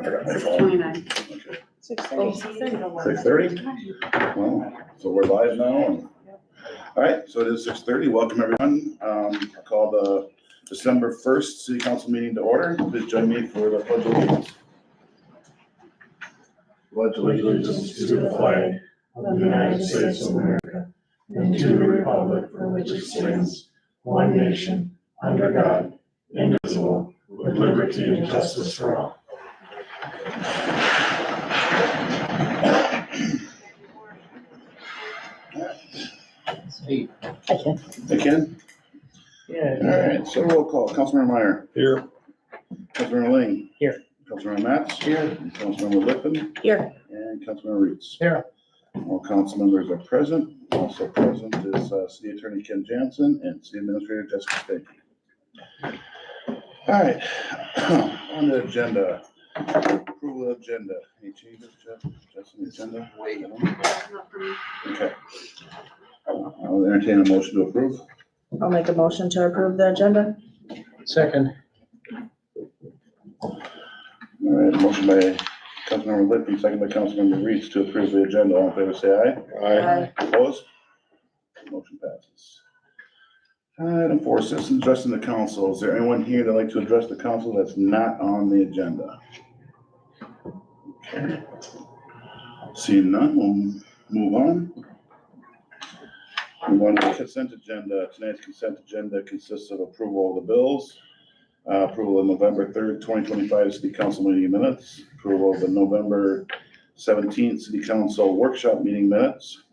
got my phone. 29. Okay. 6:30. 6:30? Well, so we're live now. All right, so it is 6:30. Welcome, everyone. I call the December 1st City Council meeting to order. Please join me for the pledge of allegiance. Pledge Allegiance to the flag of the United States of America and to the republic for which it stands, one nation, under God, indivisible, with liberty and justice for all. I can? Yeah. All right, so roll call. Councilmember Meyer. Here. Councilmember Ling. Here. Councilmember Matz. Here. And Councilmember Lippin. Here. And Councilmember Reeds. Here. All council members are present. Also present is City Attorney Ken Jansen and City Administrator Jessica Spanky. All right, on the agenda, approval of agenda. Any changes, Jeff? Just on the agenda? Not for me. Okay. I'll entertain a motion to approve. I'll make a motion to approve the agenda. Second. All right, motion by Councilmember Lippin, second by Councilmember Reeds to approve the agenda. All in favor, say aye. Aye. Opposed? Motion passes. Item 4, citizens addressing the council. Is there anyone here that'd like to address the council that's not on the agenda? Okay. Seeing none, we'll move on. Move on to the consent agenda. Tonight's consent agenda consists of approval of the bills, approval of November 3rd, 2025 City Council meeting minutes, approval of the November 17th City Council workshop meeting minutes,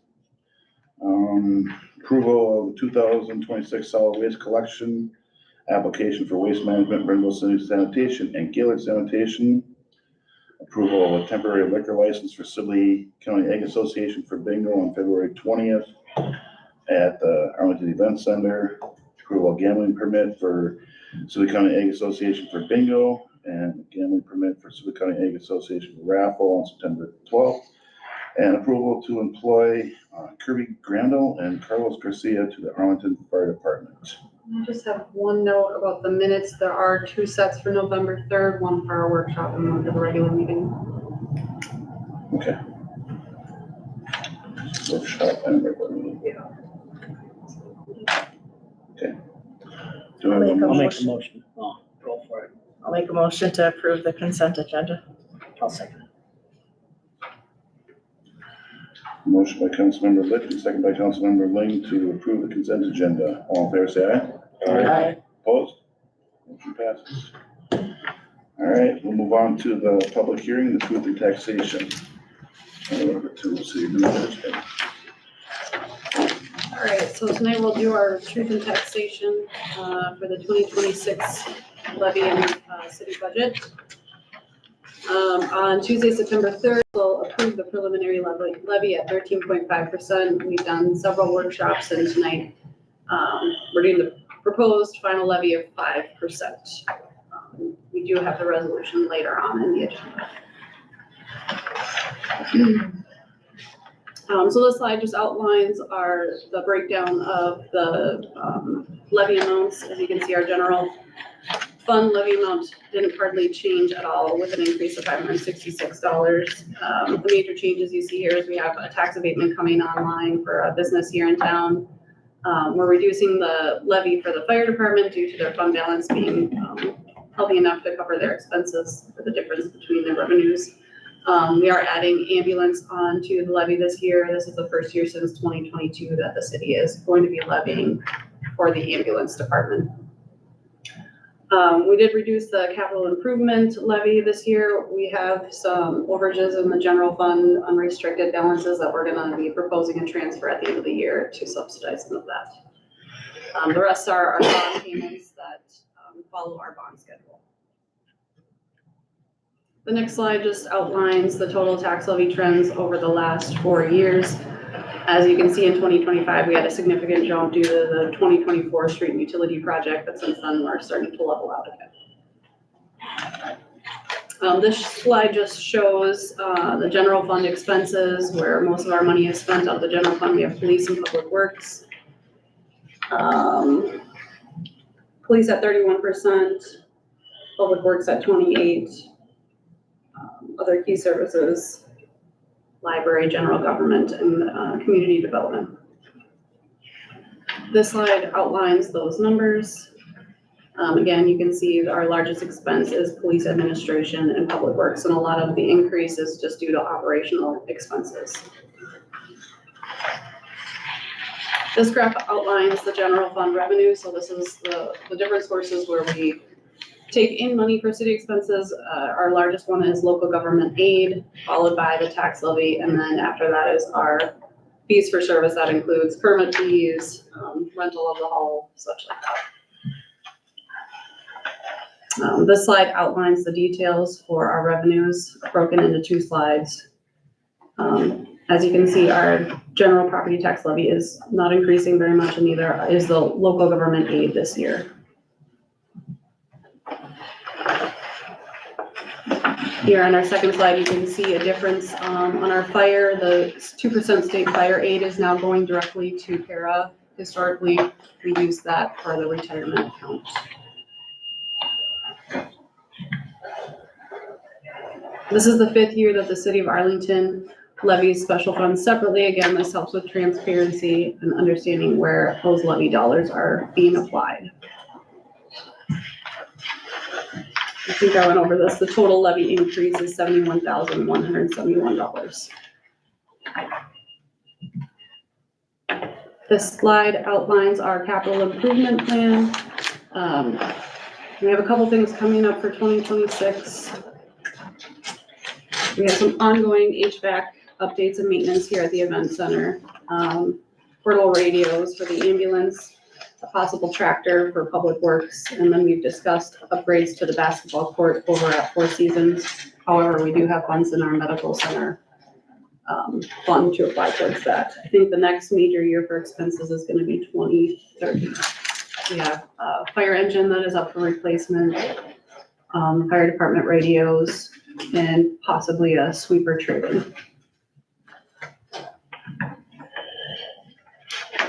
approval of the 2026 solid waste collection application for waste management, Brindle City Sanitation and Gaylord Sanitation, approval of a temporary liquor license for Sibley County Egg Association for bingo on February 20th at the Arlington Event Center, approval of gambling permit for Sibley County Egg Association for bingo, and gambling permit for Sibley County Egg Association for raffle on September 12th, and approval to employ Kirby Grandel and Carlos Garcia to the Arlington Fire Department. I just have one note about the minutes. There are 2 sets for November 3rd, one for our workshop and one for the regular meeting. Okay. Workshop and regular meeting. Yeah. Okay. Do I have a I'll motion? make a motion. Oh, go for it. I'll make a motion to approve the consent agenda. I'll second. Motion by Councilmember Lippin, second by Councilmember Ling to approve the consent agenda. All in favor, say aye. Aye. Opposed? Motion passes. All right, we'll move on to the public hearing, the truth and taxation. Over to City Administrator. All right, so tonight we'll do our truth and taxation for the 2026 levy and city budget. On Tuesday, September 3rd, we'll approve the preliminary levy at 13.5%. We've done several workshops, and tonight we're doing the proposed final levy of 5%. We do have the resolution later on in the agenda. So this slide just outlines the breakdown of the levy amounts. As you can see, our general fund levy amount didn't hardly change at all, with an increase of $566. The major changes you see here is we have a tax abatement coming online for a business here in town. We're reducing the levy for the fire department due to their fund balance being healthy enough to cover their expenses for the difference between their revenues. We are adding ambulance onto the levy this year. This is the first year since 2022 that the city is going to be levying for the ambulance department. We did reduce the capital improvement levy this year. We have some overages in the general fund, unrestricted balances that we're gonna be proposing a transfer at the end of the year to subsidize some of that. The rest are our bond payments that follow our bond schedule. The next slide just outlines the total tax levy trends over the last 4 years. As you can see, in 2025, we had a significant jump due to the 2024 street and utility project, but since then we're starting to level out again. This slide just shows the general fund expenses, where most of our money is spent on the general fund. We have police and public works. Police at 31%, public works at 28%. other key services, library, general government, and community development. This slide outlines those numbers. Again, you can see our largest expense is police administration and public works, and a lot of the increase is just due to operational expenses. This graph outlines the general fund revenue, so this is the different sources where we take in money for city expenses. Our largest one is local government aid, followed by the tax levy, and then after that is our fees for service. That includes permit fees, rental of the hall, such like that. This slide outlines the details for our revenues, broken into 2 slides. As you can see, our general property tax levy is not increasing very much, and neither is the local government aid this year. Here on our second slide, you can see a difference on our fire. The 2% state fire aid is now going directly to PARA. Historically, we used that for the retirement account. This is the 5th year that the city of Arlington levies special funds separately. Again, this helps with transparency and understanding where those levy dollars are being applied. I think I went over this. The total levy increase is $71,171. This slide outlines our capital improvement plan. We have a couple things coming up for 2026. We have some ongoing HVAC updates and maintenance here at the event center. Portable radios for the ambulance, a possible tractor for public works, and then we've discussed upgrades to the basketball court over at Four Seasons. However, we do have funds in our medical center fund to apply towards that. I think the next major year for expenses is going to be 2030. We have a fire engine that is up for replacement, fire department radios, and possibly a sweeper trailer.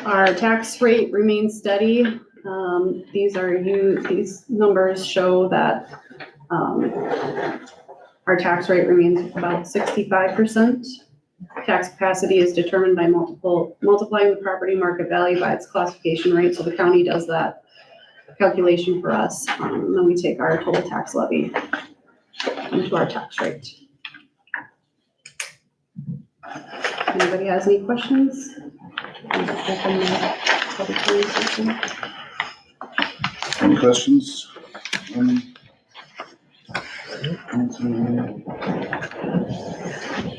Our tax rate remains steady. These numbers show that our tax rate remains about 65%. Tax capacity is determined by multiplying the property market value by its classification rate. So the county does that calculation for us. And then we take our total tax levy into our tax rate. Anybody has any questions? Any questions?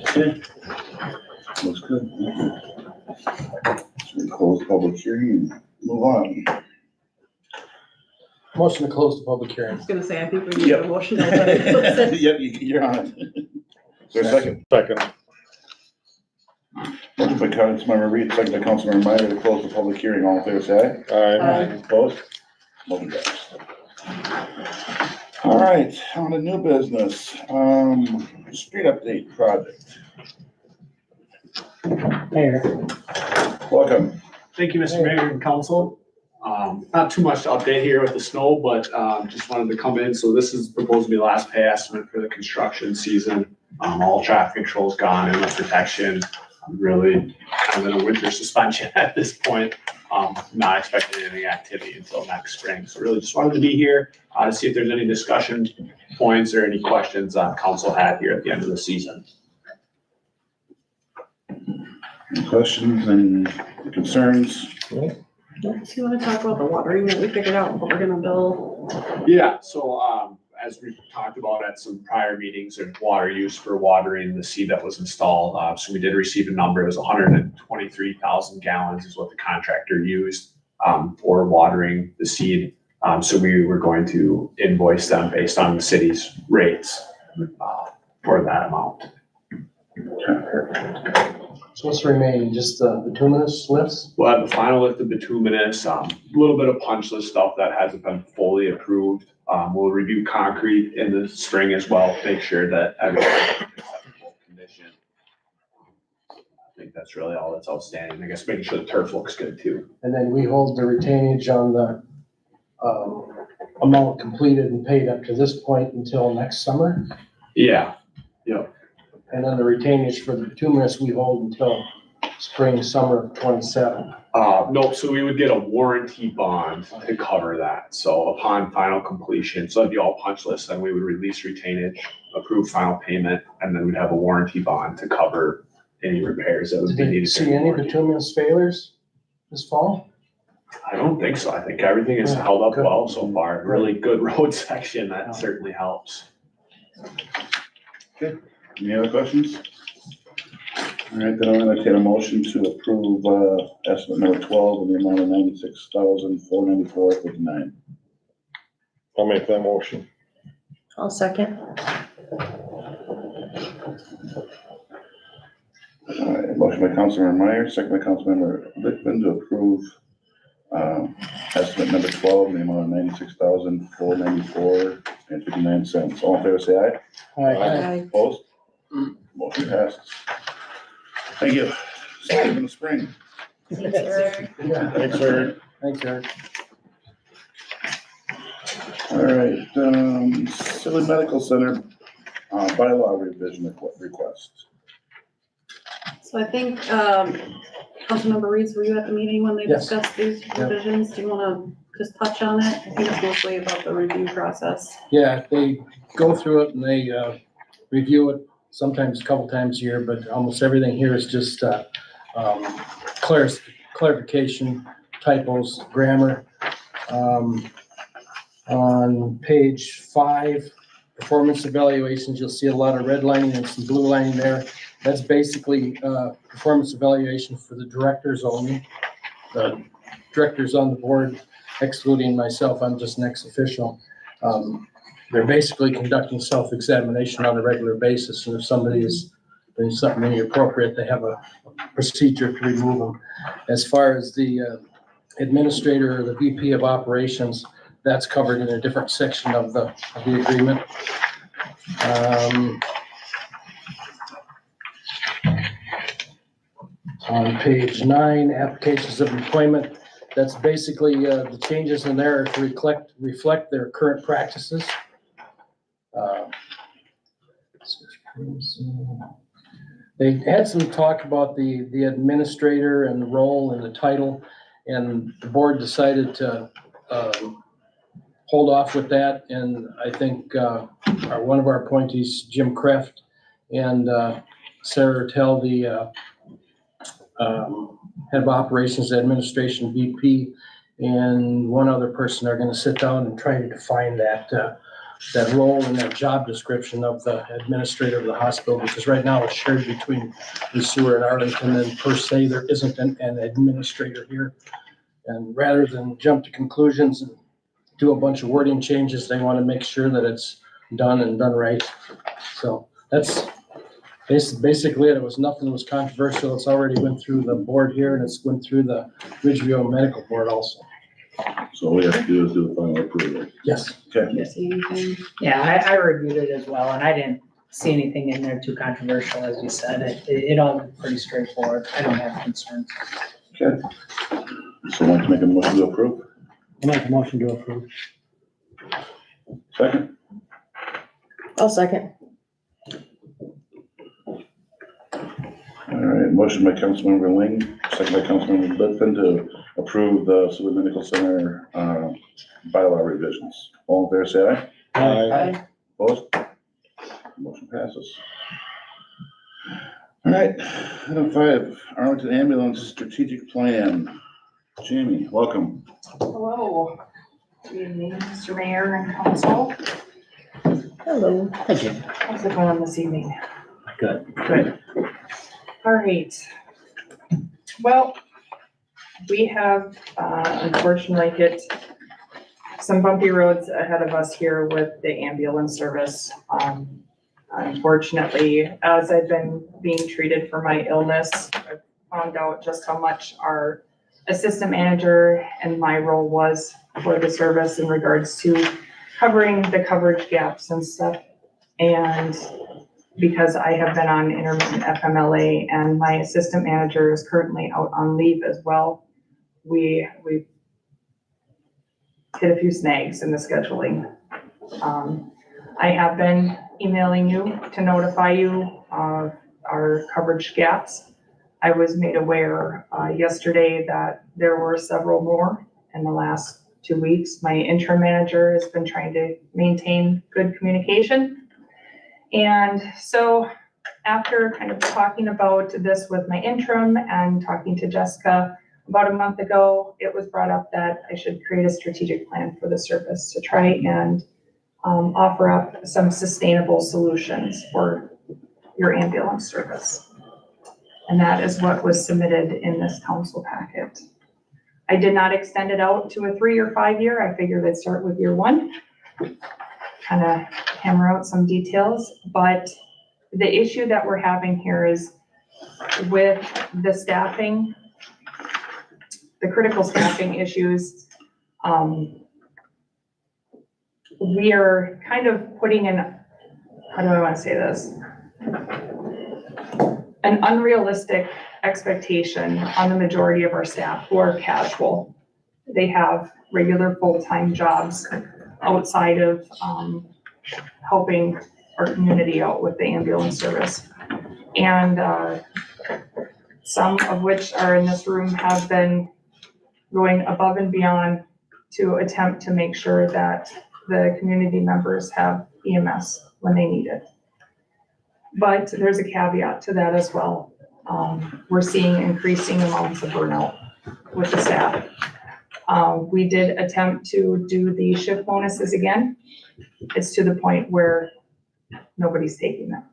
Okay. Looks good. Should we close the public hearing and move on? Motion to close the public I hearing. was gonna say, I think we need a motion. To Yep, you're on it. Is there a second? Second. Motion by Councilmember Reed, second by Councilmember Meyer to close the public hearing. All in favor, say aye. Aye. Opposed? Motion passed. All right, on to new business. Street update project. Mayor. Welcome. Thank you, Mr. Mayor and Council. Not too much to update here with the snow, but just wanted to come in. So this is proposed to be the last pay estimate for the construction season. All traffic controls gone, inlet protection. I'm really kind of in a winter suspension at this point. Not expecting any activity until next spring. So really just wanted to be here to see if there's any discussion points or any questions council had here at the end of the season. Any questions, any concerns? So you wanna talk about the watering that we figured out, what we're gonna build? Yeah, so as we talked about at some prior meetings, there's water use for watering the seed that was installed. So we did receive a number. It was 123,000 gallons is what the contractor used for watering the seed. So we were going to invoice them based on the city's rates for that amount. So what's remaining, just the bituminous lifts? We'll have the final lift of bituminous, a little bit of punch list stuff that hasn't been fully approved. We'll review concrete in the spring as well, make sure that everything is in acceptable condition. I think that's really all that's outstanding. I guess making sure the turf looks good too. And then we hold the retainage on the amount completed and paid up to this point until next summer. Yeah, Yep. And then the retainage for the bituminous we hold until spring, summer of 27. Nope, so we would get a warranty bond to cover that. So upon final completion, so that'd be all punch lists, then we would release retainage, approve final payment, and then we'd have a warranty bond to cover any repairs that would Did be they needed. see any bituminous failures this fall? I don't think so. I think everything has held up Good. well so far. Really good road section. That certainly helps. Any other questions? All right, then I'll entertain a motion to approve, estimate number 12 in the amount of $96,494.59. I'll make that motion. I'll second. All right, motion by Councilmember Meyer, second by Councilmember Lickman to approve, estimate number 12 in the amount of $96,494.59. All in favor, say aye. Aye. Opposed? Motion passes. Thank you. See you in the spring. Thanks, Eric. Thanks, Eric. Thanks, Eric. All right, Silly Medical Center, bylaw revision request. So I think, Councilmember Reeves, were you at the meeting when they Yes. discussed these revisions? Do you wanna just touch on it? I think it's mostly about the review process. Yeah, they go through it and they review it sometimes a couple times a year, but almost everything here is just clarification, typos, grammar. On page 5, performance evaluations, you'll see a lot of redlining and some blue lining there. That's basically performance evaluation for the directors only. The directors on the board, excluding myself, I'm just an ex-official. They're basically conducting self-examination on a regular basis, and if somebody is doing something inappropriate, they have a procedure to remove them. As far as the administrator or the VP of operations, that's covered in a different section of the agreement. On page 9, applications of employment, that's basically the changes in there to reflect their current practices. They had some talk about the administrator and the role and the title, and the board decided to hold off with that. And I think one of our appointees, Jim Kreft, and Sarah Tell, the head of operations administration VP, and one other person are going to sit down and try to define that role and that job description of the administrator of the hospital, because right now it's shared between the sewer and Arlington, and per se there isn't an administrator here. And rather than jump to conclusions and do a bunch of wording changes, they want to make sure that it's done and done right. So that's basically it. Nothing was controversial. It's already went through the board here, and it's went through the Ridgeview Medical Board also. So all we have to do is do the final approval. Yes. Okay. Do you see anything? Yeah, I reviewed it as well, and I didn't see anything in there too controversial, as you said. It all looked pretty straightforward. I don't have concerns. Okay. So I'd like to make a motion to approve. I'll make a motion to approve. Second? I'll second. All right, motion by Councilmember Ling, second by Councilmember Littman to approve the Silver Medical Center bylaw revisions. All in favor, say aye. Aye. Opposed? Motion passes. All right, item 5, Arlington Ambulance Strategic Plan. Jamie, welcome. Hello. Good evening, Mr. Mayor and Council. Hello. How's it going this evening? Good. Good. All right. Well, we have unfortunately hit some bumpy roads ahead of us here with the ambulance service. Unfortunately, as I've been being treated for my illness, I've found out just how much our assistant manager and my role was for the service in regards to covering the coverage gaps and stuff. And because I have been on intermittent FMLA and my assistant manager is currently out on leave as well, we've hit a few snags in the scheduling. I have been emailing you to notify you of our coverage gaps. I was made aware yesterday that there were several more in the last 2 weeks. My interim manager has been trying to maintain good communication. And so after kind of talking about this with my interim and talking to Jessica about a month ago, it was brought up that I should create a strategic plan for the service to try and offer up some sustainable solutions for your ambulance service. And that is what was submitted in this council packet. I did not extend it out to a 3 or 5 year. I figured I'd start with year 1, kind of hammer out some details. But the issue that we're having here is with the staffing, the critical staffing issues. We are kind of putting in, how do I want to say this? An unrealistic expectation on the majority of our staff who are casual. They have regular full-time jobs outside of helping our community out with the ambulance service. And some of which are in this room have been going above and beyond to attempt to make sure that the community members have EMS when they need it. But there's a caveat to that as well. We're seeing increasing amounts of burnout with the staff. We did attempt to do the shift bonuses again. It's to the point where nobody's taking them.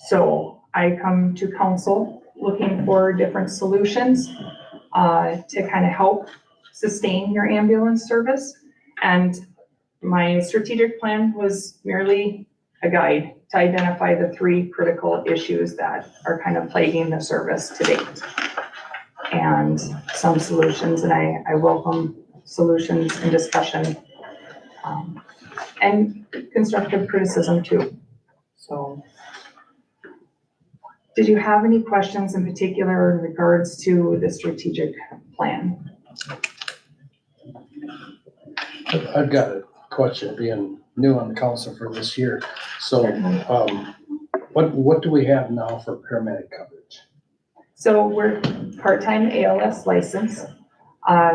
So I come to council looking for different solutions to kind of help sustain your ambulance service. And my strategic plan was merely a guide to identify the 3 critical issues that are kind of plaguing the service to date. And some solutions, and I welcome solutions and discussion, and constructive criticism too. So, did you have any questions in particular in regards to the strategic plan? I've got a question, being new on the council for this year. So, what do we have now for paramedic coverage? So we're part-time ALS licensed.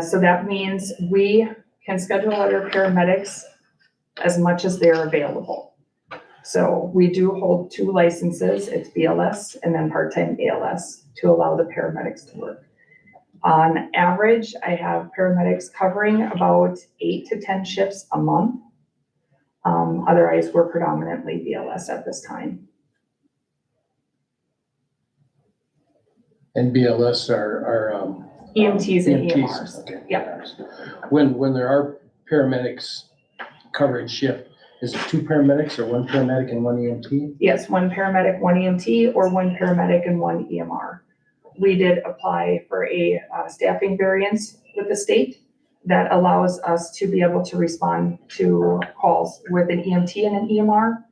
So that means we can schedule other paramedics as much as they're available. So we do hold 2 licenses. It's BLS and then part-time ALS to allow the paramedics to work. On average, I have paramedics covering about 8 to 10 shifts a month. Otherwise, we're predominantly BLS at this time. And BLS are EMTs and EMTs. EMRs. Okay. Yeah. When there are paramedics coverage shift, is it 2 paramedics or 1 paramedic and 1 EMT? Yes, 1 paramedic, 1 EMT, or 1 paramedic and 1 EMR. We did apply for a staffing variance with the state that allows us to be able to respond to calls with an EMT and an EMR,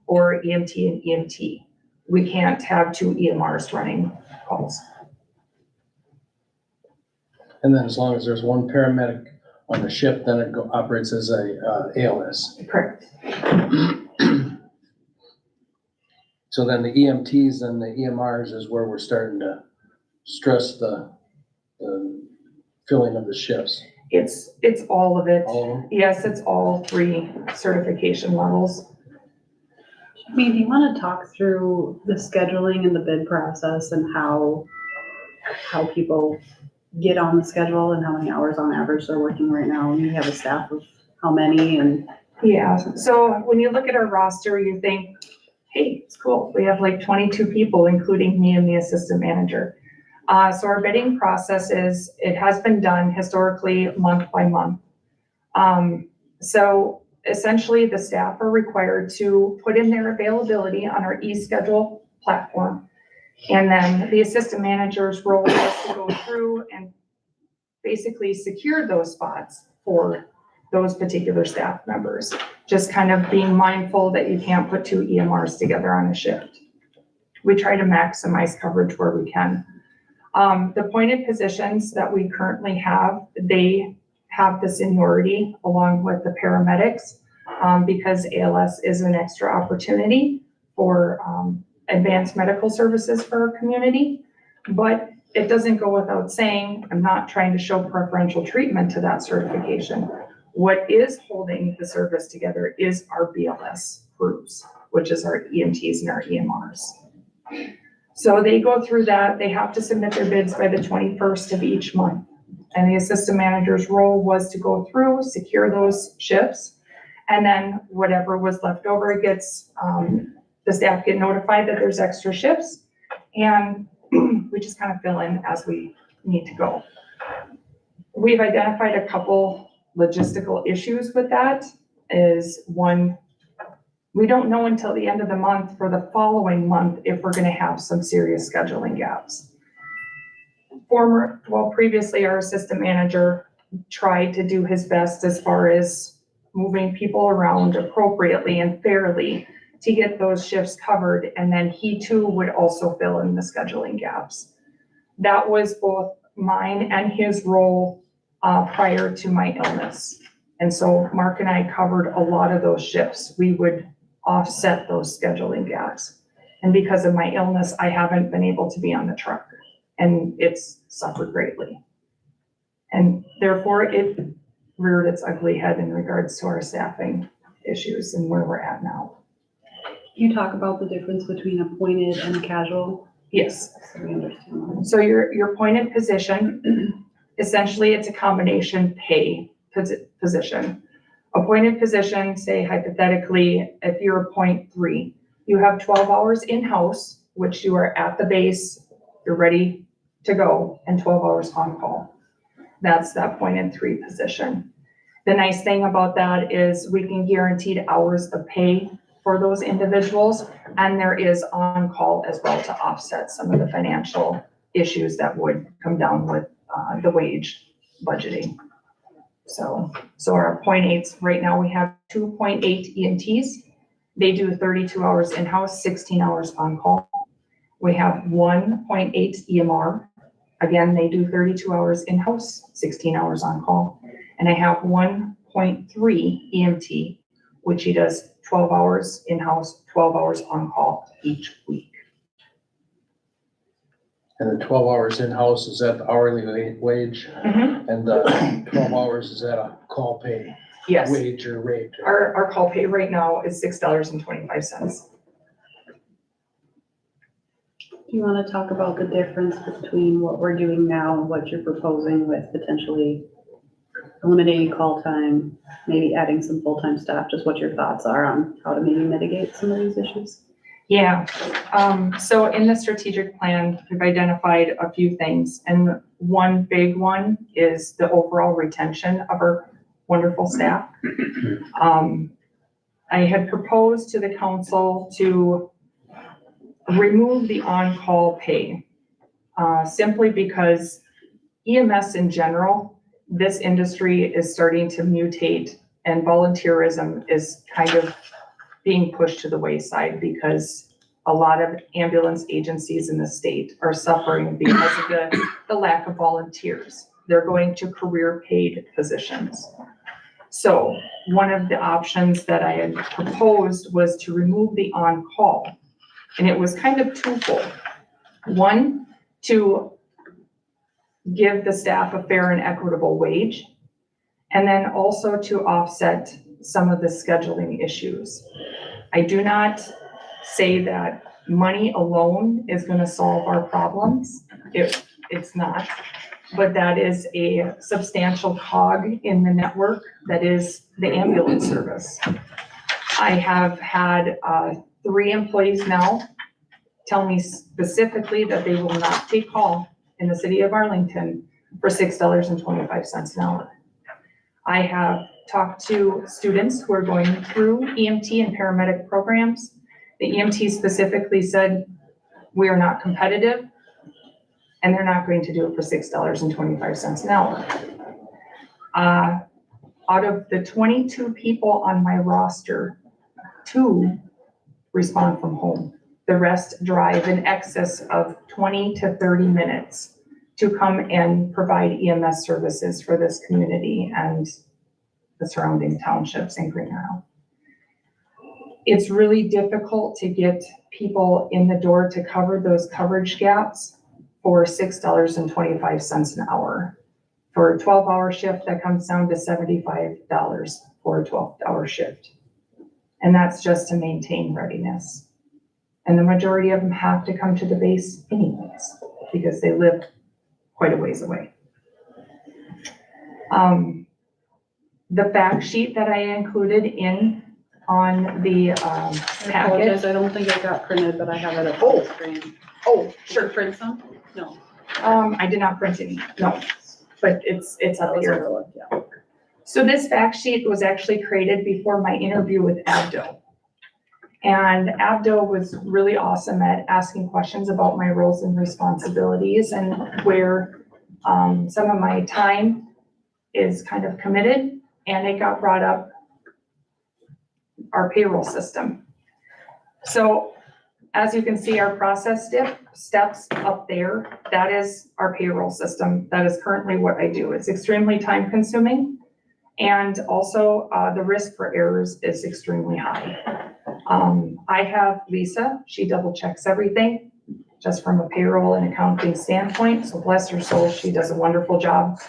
or EMT and EMT. We can't have 2 EMRs running calls. And then as long as there's 1 paramedic on the shift, then it operates as a ALS. Correct. So then the EMTs and the EMRs is where we're starting to stress the filling of the shifts. It's all of it. All of them? Yes, it's all 3 certification levels. I mean, do you want to talk through the scheduling and the bid process and how people get on the schedule and how many hours on average they're working right now? And you have a staff of how many and. Yeah, so when you look at our roster, you think, hey, it's cool. We have like 22 people, including me and the assistant manager. So our bidding process it has been done historically month by month. So essentially the staff are required to put in their availability on our eSchedule platform. And then the assistant manager's role is to go through and basically secure those spots for those particular staff members. Just kind of being mindful that you can't put 2 EMRs together on a shift. We try to maximize coverage where we can. The appointed positions that we currently have, they have the seniority along with the paramedics. because ALS is an extra opportunity for advanced medical services for our community. But it doesn't go without saying, I'm not trying to show preferential treatment to that certification. What is holding the service together is our BLS crews, which is our EMTs and our EMRs. So they go through that. They have to submit their bids by the 21st of each month. And the assistant manager's role was to go through, secure those shifts, and then whatever was left over gets, the staff get notified that there's extra shifts, and we just kind of fill in as we need to go. We've identified a couple logistical issues with that. Is one, we don't know until the end of the month for the following month if we're gonna have some serious scheduling gaps. Previously, our assistant manager tried to do his best as far as moving people around appropriately and fairly to get those shifts covered, and then he too would also fill in the scheduling gaps. That was both mine and his role prior to my illness. And so Mark and I covered a lot of those shifts. We would offset those scheduling gaps. And because of my illness, I haven't been able to be on the truck, and it's suffered greatly. And therefore it reared its ugly head in regards to our staffing issues and where we're at now. You talk about the difference between appointed and casual, Yes. so we understand. So your appointed position, essentially it's a combination pay position. Appointed position, say hypothetically, if you're a .3, you have 12 hours in-house, which you are at the base, you're ready to go, and 12 hours on call. That's that .3 position. The nice thing about that is we can guaranteed hours of pay for those individuals, and there is on-call as well to offset some of the financial issues that would come down with the wage budgeting. So our .8s, right now we have 2.8 EMTs. They do 32 hours in-house, 16 hours on-call. We have 1.8 EMR. Again, they do 32 hours in-house, 16 hours on-call. And I have 1.3 EMT, which he does 12 hours in-house, 12 hours on-call each week. And the 12 hours in-house, is that the hourly wage? And the 12 hours, is that a call pay Yes, wage or rate? our call pay right now is $6.25. Do you want to talk about the difference between what we're doing now and what you're proposing with potentially eliminating call time, maybe adding some full-time staff, just what your thoughts are on how to maybe mitigate some of these issues? Yeah, so in the strategic plan, we've identified a few things, and one big one is the overall retention of our wonderful staff. I had proposed to the council to remove the on-call pay, simply because EMS in general, this industry is starting to mutate, and volunteerism is kind of being pushed to the wayside because a lot of ambulance agencies in the state are suffering because of the lack of volunteers. They're going to career paid positions. So one of the options that I had proposed was to remove the on-call. And it was kind of twofold. One, to give the staff a fair and equitable wage, and then also to offset some of the scheduling issues. I do not say that money alone is going to solve our problems. It's not, but that is a substantial cog in the network that is the ambulance service. I have had 3 employees now tell me specifically that they will not take call in the city of Arlington for $6.25 an hour. I have talked to students who are going through EMT and paramedic programs. The EMT specifically said, we are not competitive, and they're not going to do it for $6.25 an hour. Out of the 22 people on my roster, 2 respond from home. The rest drive in excess of 20 to 30 minutes to come and provide EMS services for this community and the surrounding townships in Green Isle. it's really difficult to get people in the door to cover those coverage gaps for $6.25 an hour. For a 12-hour shift, that comes down to $75 for a 12-hour shift. And that's just to maintain readiness. And the majority of them have to come to the base anyways, because they live quite a ways away. The fact sheet that I included in on the I packet. apologize, I don't think it got printed, but I have it up on the screen. Oh, Sure, sure. print some? No. I did not print any, no, but it's That up was here. overlooked, yeah. So this fact sheet was actually created before my interview with Abdo. And Abdo was really awesome at asking questions about my roles and responsibilities and where some of my time is kind of committed. And it got brought up, our payroll system. So as you can see, our process steps up there, that is our payroll system. That is currently what I do. It's extremely time consuming. And also the risk for errors is extremely high. I have Lisa, she double checks everything just from a payroll and accounting standpoint. So bless her soul, she does a wonderful job.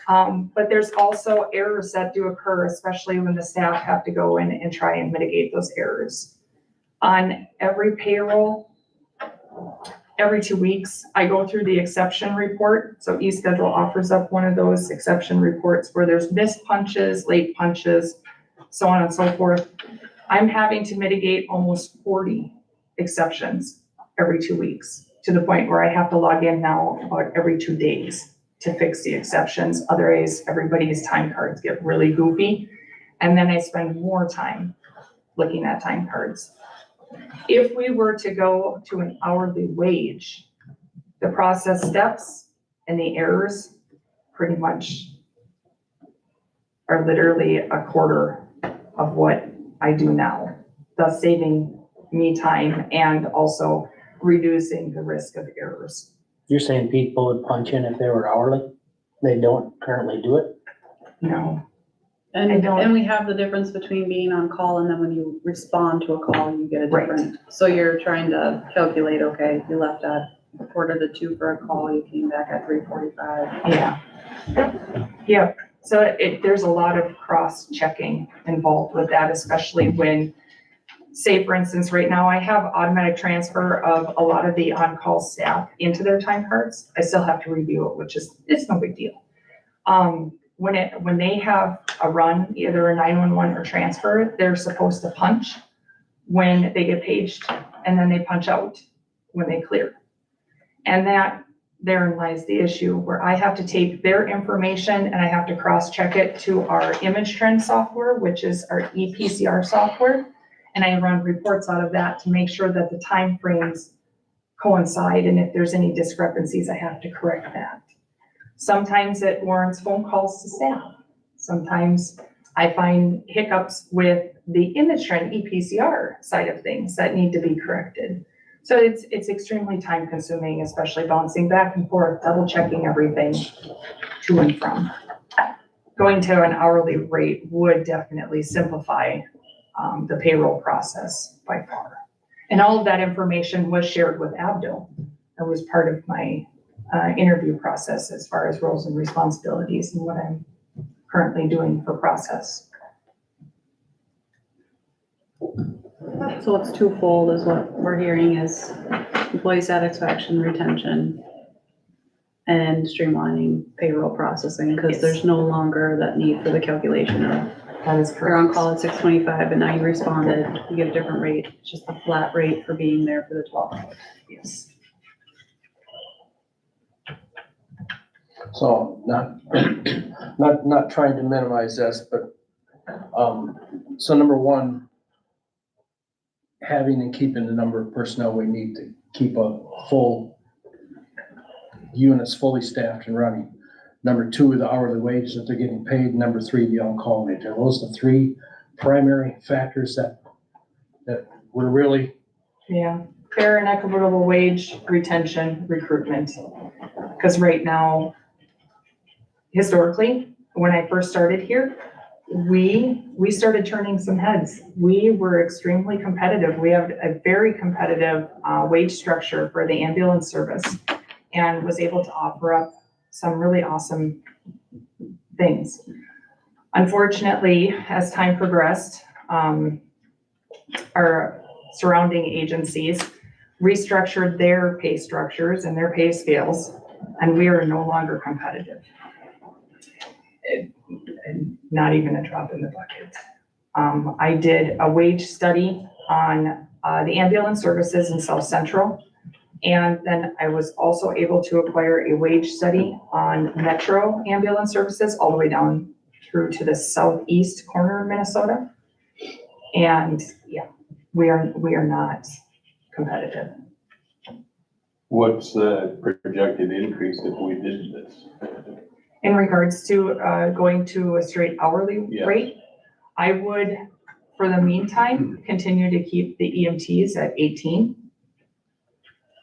But there's also errors that do occur, especially when the staff have to go in and try and mitigate those errors. On every payroll, every 2 weeks, I go through the exception report. So eSchedule offers up one of those exception reports where there's missed punches, late punches, so on and so forth. I'm having to mitigate almost 40 exceptions every 2 weeks, to the point where I have to log in now about every 2 days to fix the exceptions. Otherwise, everybody's time cards get really goofy. And then I spend more time looking at time cards. If we were to go to an hourly wage, the process steps and the errors pretty much are literally a quarter of what I do now, thus saving me time and also reducing the risk of errors. You're saying people would punch in if they were hourly? They don't currently do it? No, I And, don't- and we have the difference between being on call and then when you respond to a call, you get a Right. different. So you're trying to calculate, okay, you left at 1:45 for a call, you came back at 3:45. yeah. Yeah, so there's a lot of cross-checking involved with that, especially when, say for instance, right now I have automatic transfer of a lot of the on-call staff into their time cards. I still have to review it, which is, it's no big deal. When they have a run, either a 911 or transfer, they're supposed to punch when they get paged, and then they punch out when they clear. And that, therein lies the issue, where I have to take their information and I have to cross-check it to our image trend software, which is our ePCR software. And I run reports out of that to make sure that the timeframes coincide, and if there's any discrepancies, I have to correct that. Sometimes it warrants phone calls to staff. Sometimes I find hiccups with the image trend ePCR side of things that need to be corrected. So it's extremely time consuming, especially bouncing back and forth, double checking everything to and from. Going to an hourly rate would definitely simplify the payroll process by far. And all of that information was shared with Abdo. It was part of my interview process as far as roles and responsibilities and what I'm currently doing for process. So it's twofold is what we're hearing is employee satisfaction, retention, and streamlining payroll processing, because Yes. there's no longer that need for the calculation of That is you're on correct. call at 6:25 and now you responded, you get a different rate. It's just a flat rate for being there for the 12 hours. Yes. So not trying to minimize this, but, so number one, having and keeping the number of personnel we need to keep a full units fully staffed and running. Number two, the hourly wages that they're getting paid. Number three, the on-call rate. Those are the three primary factors that we're really, Yeah, fair and equitable wage, retention, recruitment. Because right now, historically, when I first started here, we started turning some heads. We were extremely competitive. We have a very competitive wage structure for the ambulance service and was able to offer up some really awesome things. Unfortunately, as time progressed, our surrounding agencies restructured their pay structures and their pay scales, and we are no longer competitive. And not even a drop in the bucket. I did a wage study on the ambulance services in South Central. And then I was also able to acquire a wage study on Metro ambulance services all the way down through to the southeast corner of Minnesota. And yeah, we are not competitive. What's the projected increase if we did this? In regards to going to a straight hourly Yeah. rate, I would, for the meantime, continue to keep the EMTs at 18.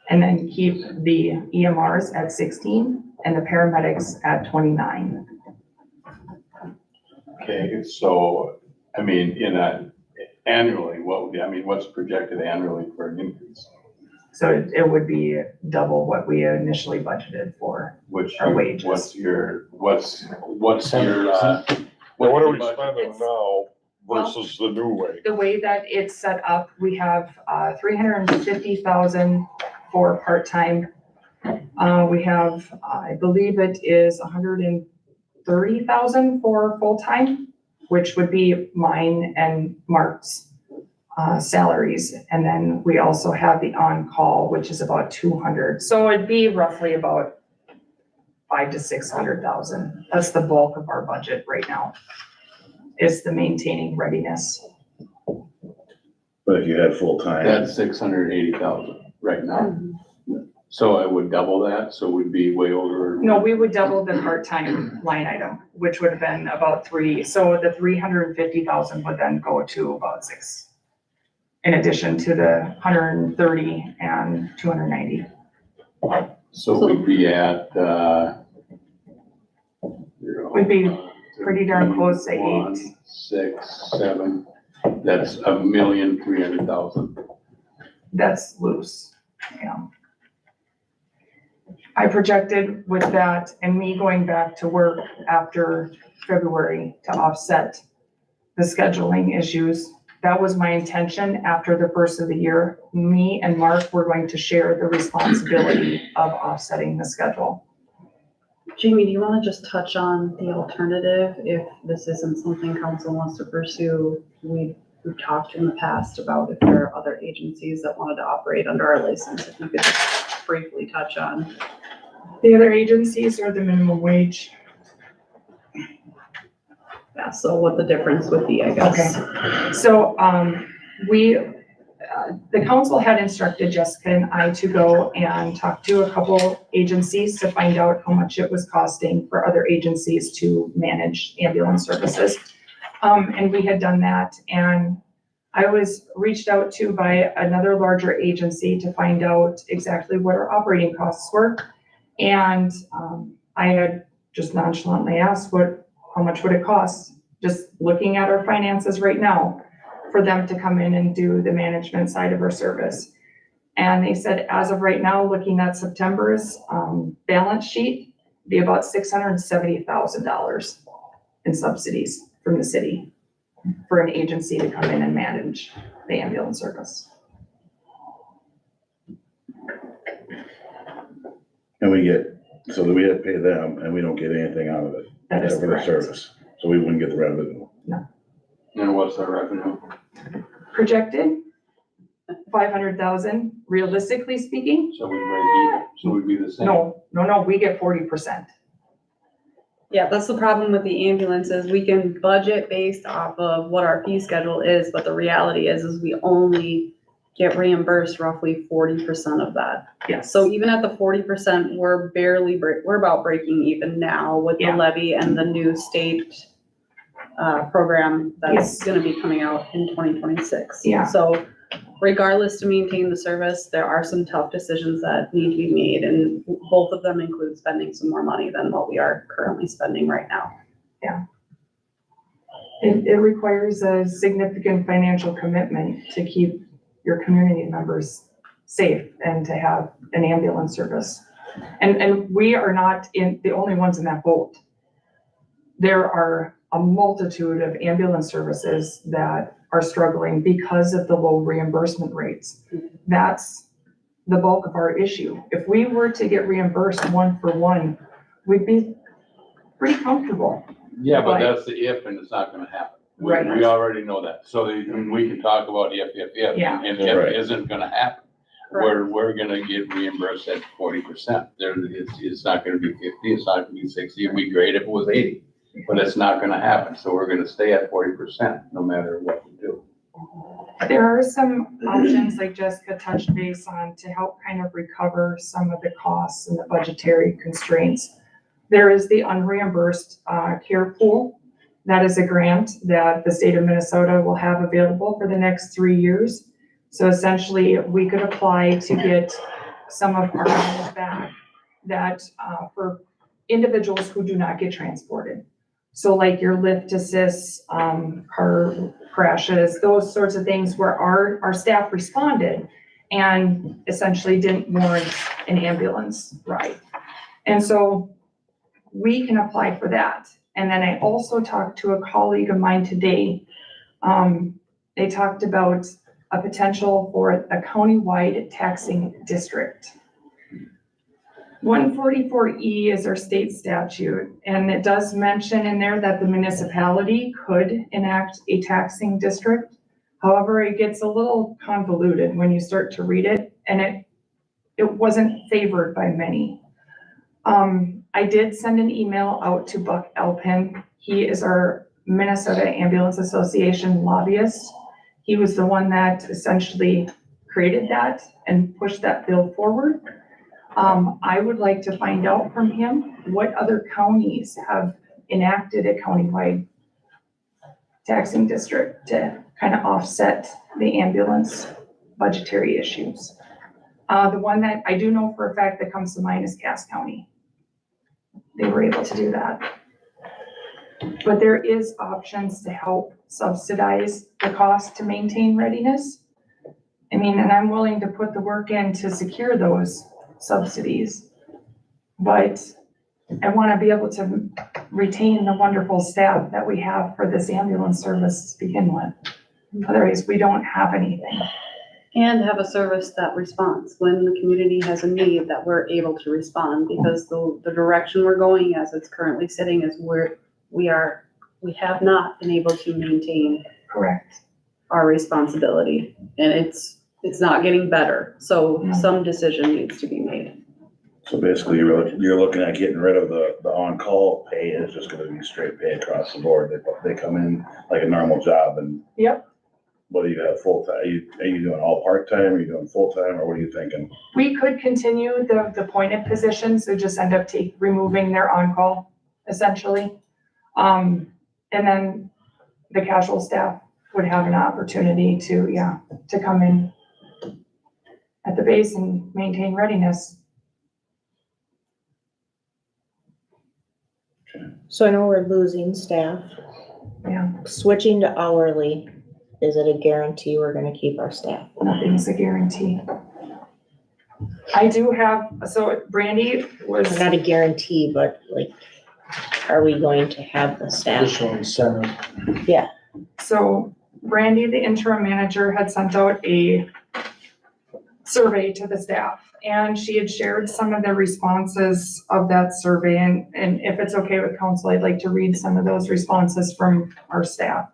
And then keep the EMRs at 16 and the paramedics at 29. Okay, so, I mean, annually, what's projected annually for an increase? So it would be double what we initially budgeted for. Which, Our wages. what's your, Well, what are we budget? spending now versus the new way? The way that it's set up, we have 350,000 for part-time. We have, I believe it is 130,000 for full-time, which would be mine and Mark's salaries. And then we also have the on-call, which is about 200. So it'd be roughly about 500,000 to 600,000. That's the bulk of our budget right now, is the maintaining readiness. But if you had full-time, That's 680,000 right now. So I would double that, so we'd be way over. No, we would double the part-time line item, which would have been about 3. So the 350,000 would then go to about 6. In addition to the 130 and 290. So we'd be at, We'd be pretty darn close to 8. 1, 6, 7, that's 1,300,000. That's loose, yeah. I projected with that and me going back to work after February to offset the scheduling issues. That was my intention after the first of the year. Me and Mark were going to share the responsibility of offsetting the schedule. Jamie, do you want to just touch on the alternative if this isn't something council wants to pursue? We've talked in the past about if there are other agencies that wanted to operate under our license, if you could just briefly touch on. The other agencies are the minimum wage. Yeah, so what the difference would be, I guess. Okay. So, the council had instructed Jessica and I to go and talk to a couple agencies to find out how much it was costing for other agencies to manage ambulance services. And we had done that, and I was reached out to by another larger agency to find out exactly what our operating costs were. And I had just nonchalantly asked, how much would it cost? Just looking at our finances right now for them to come in and do the management side of our service. And they said, as of right now, looking at September's balance sheet, be about $670,000 in subsidies from the city for an agency to come in and manage the ambulance service. and we get, so that we had to pay them and we don't get anything out of it. That is For the correct. service, so we wouldn't get the revenue. And what's our revenue? Projected 500,000, realistically speaking. So we break even, so we'd be the same. No, we get 40%. Yeah, that's the problem with the ambulances. We can budget based off of what our fee schedule is, but the reality is we only get reimbursed roughly 40% of that. Yes. So even at the 40%, we're we're about breaking even now with the Yeah. levy and the new state program that's Yes. gonna be coming out in 2026. Yeah. So regardless to maintain the service, there are some tough decisions that need to be made, and both of them include spending some more money than what we are currently spending right now. It requires a significant financial commitment to keep your community members safe and to have an ambulance service. And we are not the only ones in that boat. There are a multitude of ambulance services that are struggling because of the low reimbursement rates. That's the bulk of our issue. If we were to get reimbursed 1 for 1, we'd be pretty comfortable. Yeah, but Right. that's the if, and it's not gonna happen. Right. We already know that. So we can talk about if, Yeah. and Right. if isn't gonna happen. We're gonna get reimbursed at 40%. It's not gonna be 50, it's not gonna be 60. It'd be great if it was 80, but it's not gonna happen. So we're gonna stay at 40% no matter what we do. There are some options like Jessica touched base on to help kind of recover some of the costs and the budgetary constraints. There is the unreimbursed care pool. That is a grant that the state of Minnesota will have available for the next 3 years. So essentially, we could apply to get some of our money back that for individuals who do not get transported. So like your lift assists, car crashes, those sorts of things where our staff responded and essentially didn't warrant an ambulance ride. And so we can apply for that. And then I also talked to a colleague of mine today. They talked about a potential for a countywide taxing district. 144E is our state statute, and it does mention in there that the municipality could enact a taxing district. However, it gets a little convoluted when you start to read it, and it wasn't favored by many. I did send an email out to Buck Elpin. He is our Minnesota Ambulance Association lobbyist. He was the one that essentially created that and pushed that bill forward. I would like to find out from him what other counties have enacted a countywide taxing district to kind of offset the ambulance budgetary issues. The one that I do know for a fact that comes to mind is Cass County. They were able to do that. But there is options to help subsidize the cost to maintain readiness. I mean, and I'm willing to put the work in to secure those subsidies. But I want to be able to retain the wonderful staff that we have for this ambulance service to begin with. Otherwise, we don't have anything. And have a service that responds when the community has a need, that we're able to respond, because the direction we're going as it's currently sitting is where we have not been able to maintain Correct. our responsibility, and it's not getting better. So some decision needs to be made. So basically, you're looking at getting rid of the on-call pay, and it's just gonna be straight pay across the board. They come in like a normal job and. Yep. What do you have full-time? Are you doing all part-time? Are you doing full-time, or what are you thinking? We could continue the appointed positions, so just end up removing their on-call essentially. And then the casual staff would have an opportunity to come in at the base and maintain readiness. So I know we're losing staff. Yeah, Switching to hourly, is it a guarantee we're gonna keep our staff? nothing's a guarantee. I do have, so Brandy was, Not a guarantee, but like, are we going to have the staff? Additional incentive. so Brandy, the interim manager, had sent out a survey to the staff, and she had shared some of the responses of that survey, and if it's okay with council, I'd like to read some of those responses from our staff.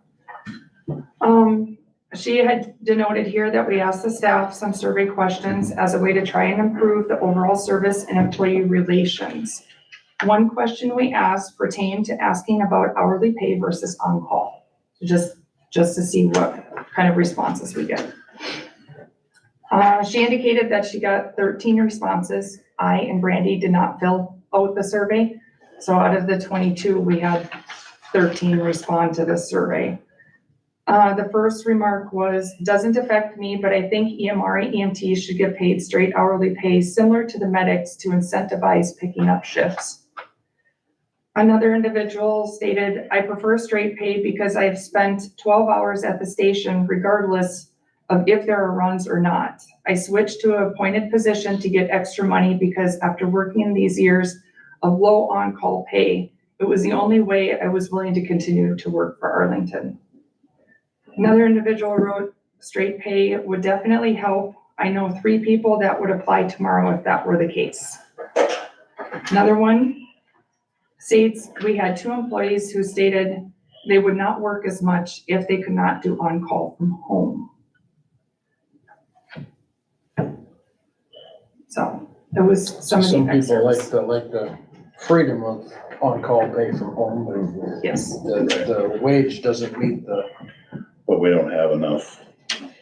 She had denoted here that we asked the staff some survey questions as a way to try and improve the overall service and employee relations. One question we asked pertained to asking about hourly pay versus on-call, just to see what kind of responses we get. She indicated that she got 13 responses. I and Brandy did not fill out the survey. So out of the 22, we had 13 respond to the survey. The first remark was, doesn't affect me, but I think EMR and EMTs should get paid straight hourly pay similar to the medics to incentivize picking up shifts. Another individual stated, I prefer straight pay because I have spent 12 hours at the station regardless of if there are runs or not. I switched to an appointed position to get extra money because after working these years of low on-call pay, it was the only way I was willing to continue to work for Arlington. Another individual wrote, straight pay would definitely help. I know 3 people that would apply tomorrow if that were the case. Another one states, we had 2 employees who stated they would not work as much if they could not do on-call from home. So it was some of the Some people like excerpts. the freedom of on-call pay from home, but Yes, the wage doesn't meet the, But we don't have enough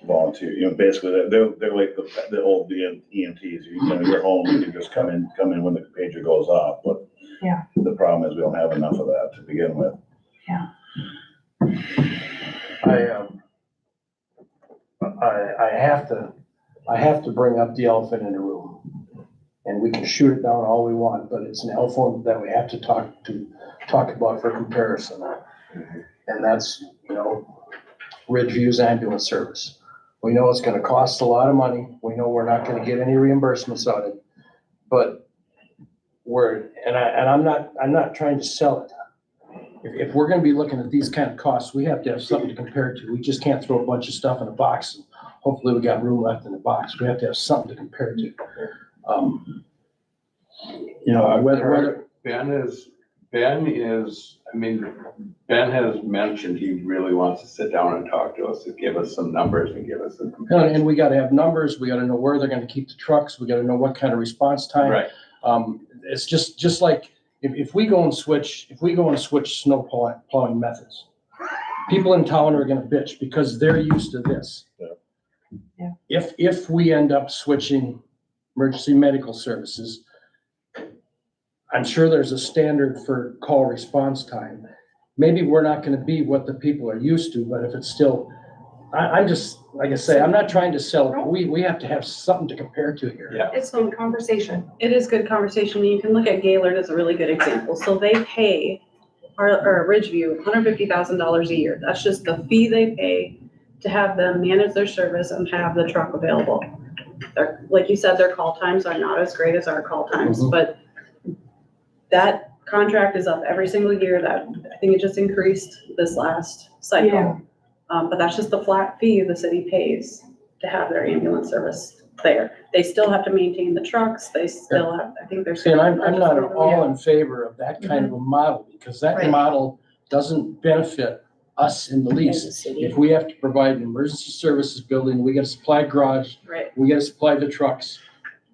volunteer, basically, they're like the old EMTs, you're home, you can just come in when the pager goes off, but Yeah. the problem is we don't have enough of that to begin with. I have to bring up the elephant in the room. And we can shoot it down all we want, but it's an elephant that we have to talk about for comparison. And that's, Ridgeview's ambulance service. We know it's gonna cost a lot of money. We know we're not gonna get any reimbursements on it. But I'm not trying to sell it. If we're gonna be looking at these kind of costs, we have to have something to compare to. We just can't throw a bunch of stuff in a box and hopefully we got room left in the box. We have to have something to compare to. Whether Ben has mentioned he really wants to sit down and talk to us, to give us some numbers and give us some. and we gotta have numbers, we gotta know where they're gonna keep the trucks, we gotta know what kind of response time. Right, It's just like, if we go and switch snow plowing methods, people in town are gonna bitch because they're used to this. Yeah. If we end up switching emergency medical services, I'm sure there's a standard for call response time. Maybe we're not gonna be what the people are used to, but if it's still, I'm just, like I say, I'm not trying to sell it. We have to have something to compare to here. yeah. it's good conversation. It is good conversation. You can look at Gaylord as a really good example. So they pay our Ridgeview $150,000 a year. That's just the fee they pay to have them manage their service and have the truck available. Like you said, their call times are not as great as our call times, Mhm. but that contract is up every single year. I think it just increased this last cycle. Yeah. But that's just the flat fee the city pays to have their ambulance service there. They still have to maintain the trucks. They still have, I think there's. See, and I'm not at all in favor of that kind of a model, because that Right. model doesn't benefit us in the As a least. city. If we have to provide an emergency services building, we gotta supply garage, Right. we gotta supply the trucks.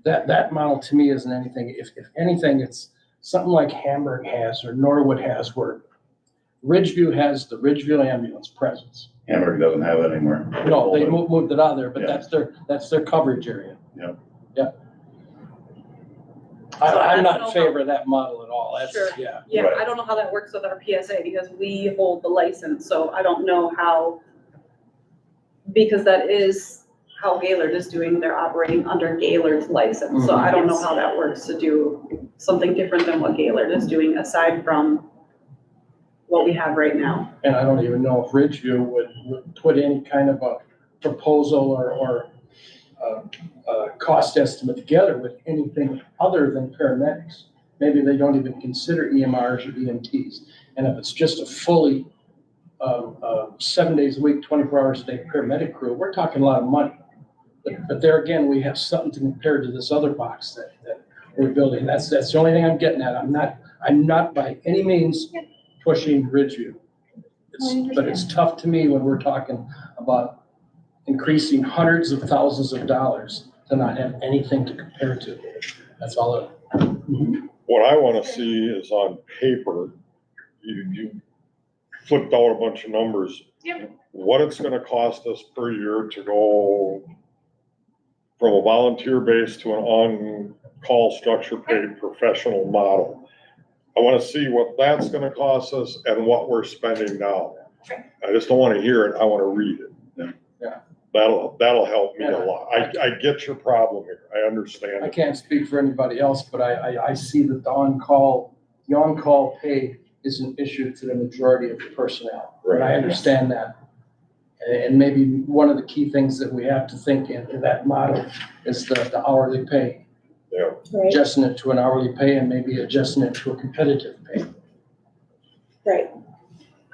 That model to me isn't anything. If anything, it's something like Hamburg has or Norwood has, where Ridgeview has the Ridgeview ambulance presence. Hamburg doesn't have it anymore. No, they moved it out of there, but Yeah. that's their coverage area. Yeah. Yeah. So I I'm don't not know in favor of that model at all. That's, Sure. yeah. Yeah, Right. I don't know how that works with our PSA because we hold the license, so I don't know how, because that is how Gaylord is doing, they're operating under Gaylord's license, so I don't know how that works to do something different than what Gaylord is doing aside from what we have right now. And I don't even know if Ridgeview would put any kind of a proposal or a cost estimate together with anything other than paramedics. Maybe they don't even consider EMRs or EMTs. And if it's just a fully 7 days a week, 24 hours a day paramedic crew, we're talking a lot of money. But there again, we have something to compare to this other box that we're building. That's the only thing I'm getting at. I'm not by any means pushing Ridgeview. But it's tough to me when we're talking about increasing hundreds of thousands of dollars to not have anything to compare to. That's all. What I wanna see is on paper, you flipped out a bunch of numbers. Yep. What it's gonna cost us per year to go from a volunteer base to an on-call structure paid professional model. I wanna see what that's gonna cost us and what we're spending now. I just don't wanna hear it, I wanna read it. Yeah. That'll help me a lot. I get your problem here, I understand I it. can't speak for anybody else, but I see that the on-call the on-call pay is an issue to the majority of the personnel. And I Right. understand that. And maybe one of the key things that we have to think in that model is the hourly pay. Yeah. Right, Adjusting it to an hourly pay and maybe adjusting it to a competitive pay. right.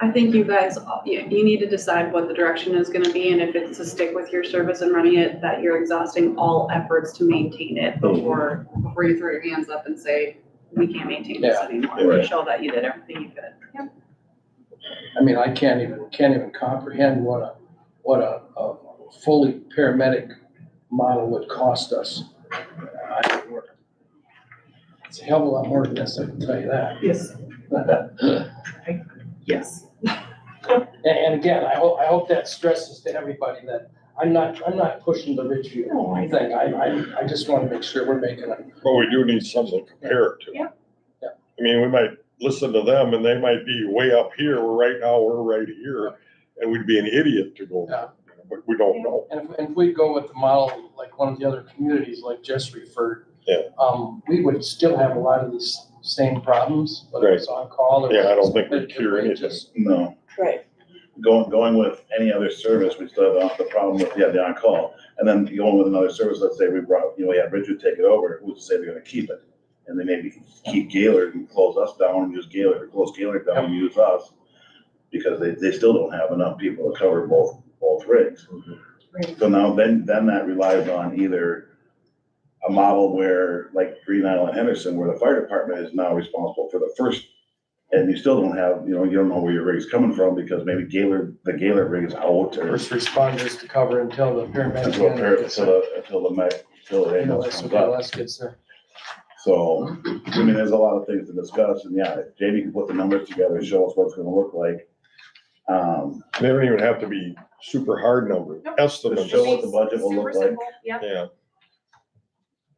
I think you guys, you need to decide what the direction is gonna be, and if it's to stick with your service and running it, that you're exhausting all efforts to maintain it before you throw your hands up and say, we can't maintain this Yeah. anymore. Right. You show that you did everything you could. Yep. I mean, I can't even comprehend what a fully paramedic model would cost us. It's a hell of a lot more than this, I can tell you that. Yes. Yes. And again, I hope that stresses to everybody that I'm not pushing the Ridgeview No, I thing. I just want to make sure we're making it. But we do need something to compare it to. Yeah. Yeah. I mean, we might listen to them and they might be way up here, where right now we're right here, and we'd be an idiot to go, Yeah. but we don't know. And if we go with the model, like one of the other communities, like Jess referred, Yeah. we would still have a lot of these same problems, whether it's on call or. Yeah, I don't think whether we'd it's cure anything. wages. No. Right. Going with any other service, we still have the problem with, the on-call. And then going with another service, let's say we had Bridget take it over, who's to say they're gonna keep it? And they maybe keep Gaylord and close us down and use Gaylord, or close Gaylord down and use us. Because they still don't have enough people to cover both rigs. Right. So now then that relies on either a model where, like Green Island Henderson, where the fire department is now responsible for the first, and you still don't have, you don't know where your rig's coming from, because maybe the Gaylord rig is out, or First responders to cover until the paramedic. until the ambulance comes up. SOLS gets there. So, I mean, there's a lot of things to discuss, and yeah, if Jamie can put the numbers together, show us what it's gonna look like. They don't even have to be super hard numbers, Nope. estatiments. Just show what the budget will Super look like. simple, yep. Yeah,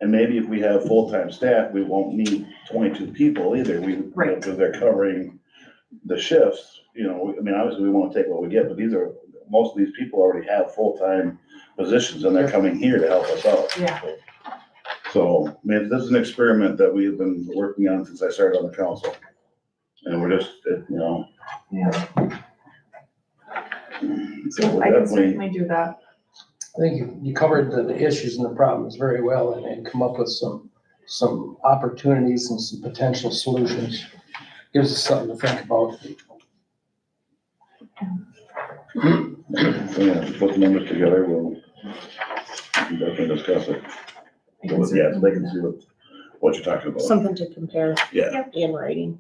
And maybe if we have full-time staff, we won't need 22 people either, Right. because they're covering the shifts, I mean, obviously, we wanna take what we get, but most of these people already have full-time positions, and they're coming here to help us out. Yeah. So, I mean, this is an experiment that we've been working on since I started on the council. And we're just, Yeah. so we're I can definitely, certainly do that. I think you covered the issues and the problems very well and come up with some opportunities and some potential solutions. Gives us something to think about. put the numbers together, we'll definitely discuss it. I can So, yeah, so they certainly can do see what you're talking about. Something to compare Yeah, in writing.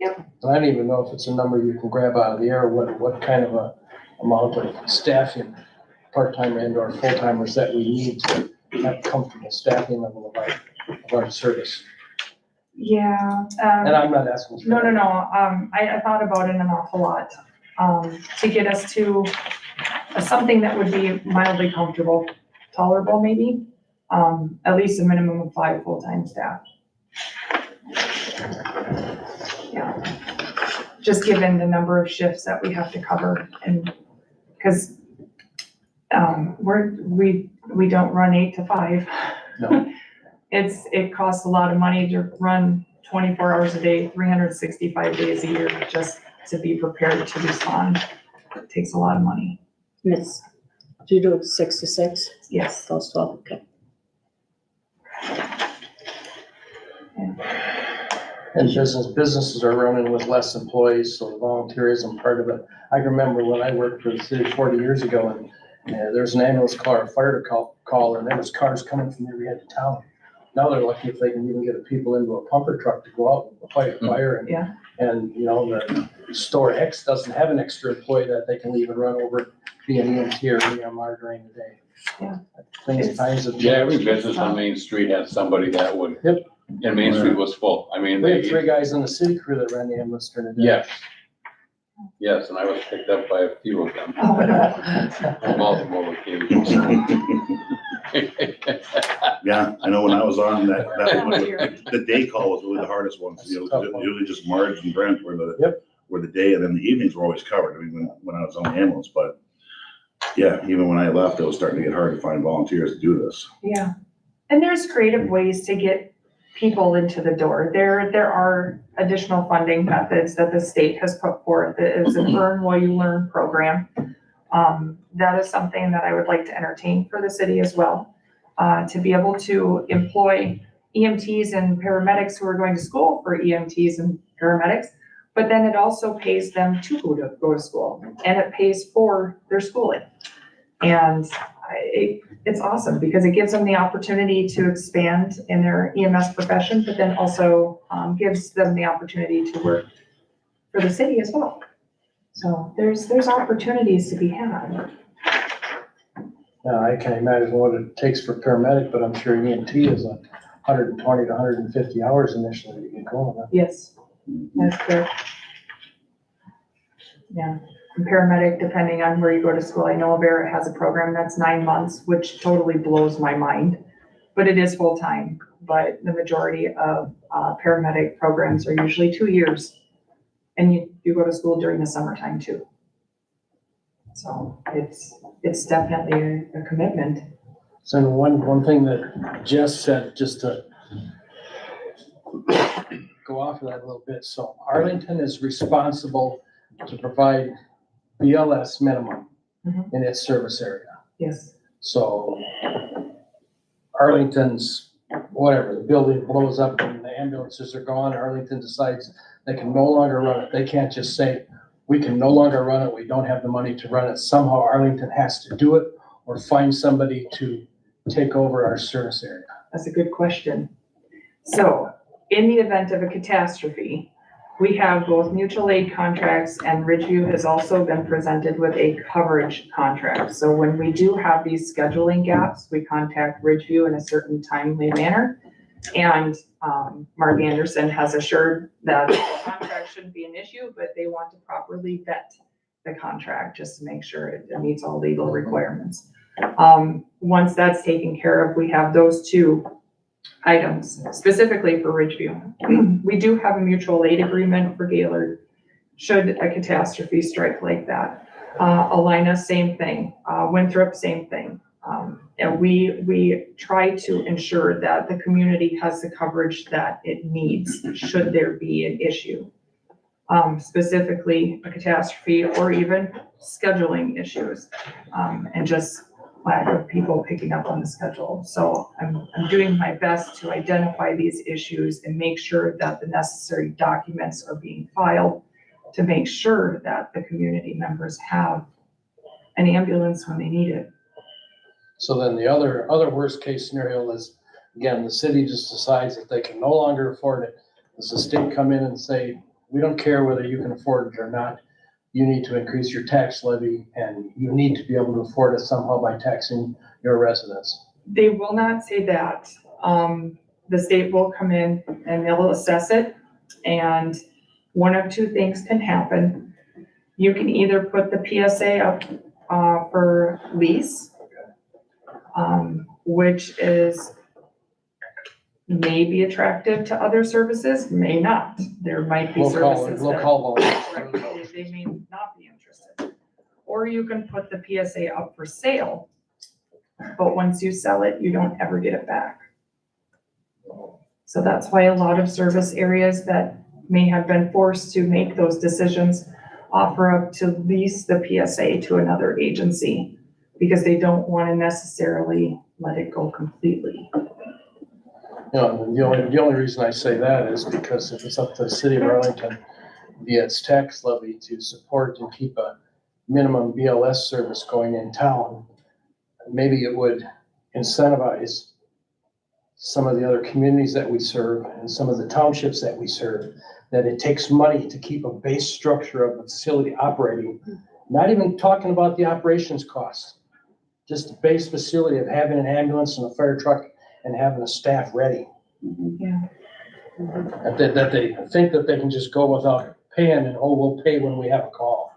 And I don't even know if it's a number you can grab out of the air, what kind of a amount of staffing, part-time and or full-timers that we need to have comfortable staffing level of our service. Yeah, And I'm not asking. for- no, I thought about it an awful lot, to get us to something that would be mildly comfortable, tolerable maybe, at least a minimum of 5 full-time staff. Yeah, just given the number of shifts that we have to cover and, cause, we don't run 8 to 5. No. It costs a lot of money to run 24 hours a day, 365 days a year, just to be prepared to respond. It takes a lot of money. And it's, do you do it 6 to 6? Yes. Those 12, okay. And businesses are running with less employees, so the volunteerism part of it. I remember when I worked for the city 40 years ago, and there's an ambulance call or a fire call, and there was cars coming from every end of town. Now they're lucky if they can even get people into a pumper truck to go out and fight a fire. And, Yeah. and the store X doesn't have an extra employee that they can leave and run over, be an EMT or EMR during the day. Yeah. Times have Yeah, every changed. business on Main Street has somebody that would. Yep. And Main Street was full. I mean, We had they, 3 guys in the city crew that ran the ambulance during the day. yes. Yes, and I was picked up by a few of them Oh, no. on multiple occasions. yeah, I know when I was on that Oh, dear. the day call was really the hardest one, because usually just Marge and Brent were Yep. the day, and then the evenings were always covered, I mean, when I was on the ambulance, but yeah, even when I left, it was starting to get hard to find volunteers to do this. Yeah, and there's creative ways to get people into the door. There are additional funding methods that the state has put forth. It is an earn while you learn program. That is something that I would like to entertain for the city as well. To be able to employ EMTs and paramedics who are going to school for EMTs and paramedics, but then it also pays them to go to school, and it pays for their schooling. And it's awesome because it gives them the opportunity to expand in their EMS profession, but then also gives them the opportunity to work for the city as well. So there's opportunities to be had. Now, I can't imagine what it takes for paramedic, but I'm sure EMT is 120 to 150 hours initially to get going. Huh? Yes, that's correct. Yeah, and paramedic, depending on where you go to school, I know Avera has a program that's 9 months, which totally blows my mind. But it is full-time, but the majority of paramedic programs are usually 2 years. And you go to school during the summertime too. So it's definitely a commitment. So one thing that Jess said, just to go off of that a little bit. So Arlington is responsible to provide BLS minimum in its service area. Yes. So Arlington's, whatever, the building blows up and the ambulances are gone, Arlington decides they can no longer run it. They can't just say, we can no longer run it, we don't have the money to run it. Somehow Arlington has to do it or find somebody to take over our service area. That's a good question. So in the event of a catastrophe, we have both mutual aid contracts, and Ridgeview has also been presented with a coverage contract. So when we do have these scheduling gaps, we contact Ridgeview in a certain timely manner. And Mark Anderson has assured that the contract shouldn't be an issue, but they want to properly vet the contract just to make sure it meets all legal requirements. Once that's taken care of, we have those two items specifically for Ridgeview. We do have a mutual aid agreement for Gaylord should a catastrophe strike like that. Alina, same thing. Winthrop, same thing. And we try to ensure that the community has the coverage that it needs should there be an issue. Specifically a catastrophe or even scheduling issues, and just lack of people picking up on the schedule. So I'm doing my best to identify these issues and make sure that the necessary documents are being filed to make sure that the community members have an ambulance when they need it. So then the other worst case scenario is, again, the city just decides that they can no longer afford it. Does the state come in and say, we don't care whether you can afford it or not. You need to increase your tax levy and you need to be able to afford it somehow by taxing your residents. They will not say that. The state will come in and they'll assess it, and one of two things can happen. You can either put the PSA up for lease, which is may be attractive to other services, may not. There might be services that they may not be interested. Or you can put the PSA up for sale, but once you sell it, you don't ever get it back. So that's why a lot of service areas that may have been forced to make those decisions offer up to lease the PSA to another agency, because they don't want to necessarily let it go completely. You know, the only reason I say that is because if it's up to the city of Arlington via its tax levy to support and keep a minimum BLS service going in town, maybe it would incentivize some of the other communities that we serve and some of the townships that we serve, that it takes money to keep a base structure of a facility operating. Not even talking about the operations costs, just the base facility of having an ambulance and a fire truck and having a staff ready. Yeah. That they think that they can just go without paying and, oh, we'll pay when we have a call.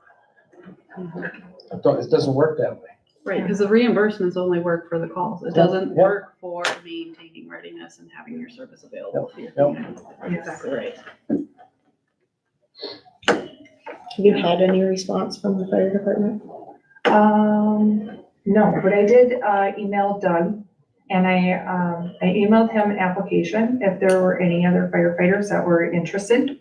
It doesn't work that way. Right, because the reimbursements only work for the calls. It doesn't work for maintaining readiness and having your service available to your community. That's exactly right. Have you had any response from the fire department? No, but I did email Doug, And I emailed him an application if there were any other firefighters that were interested.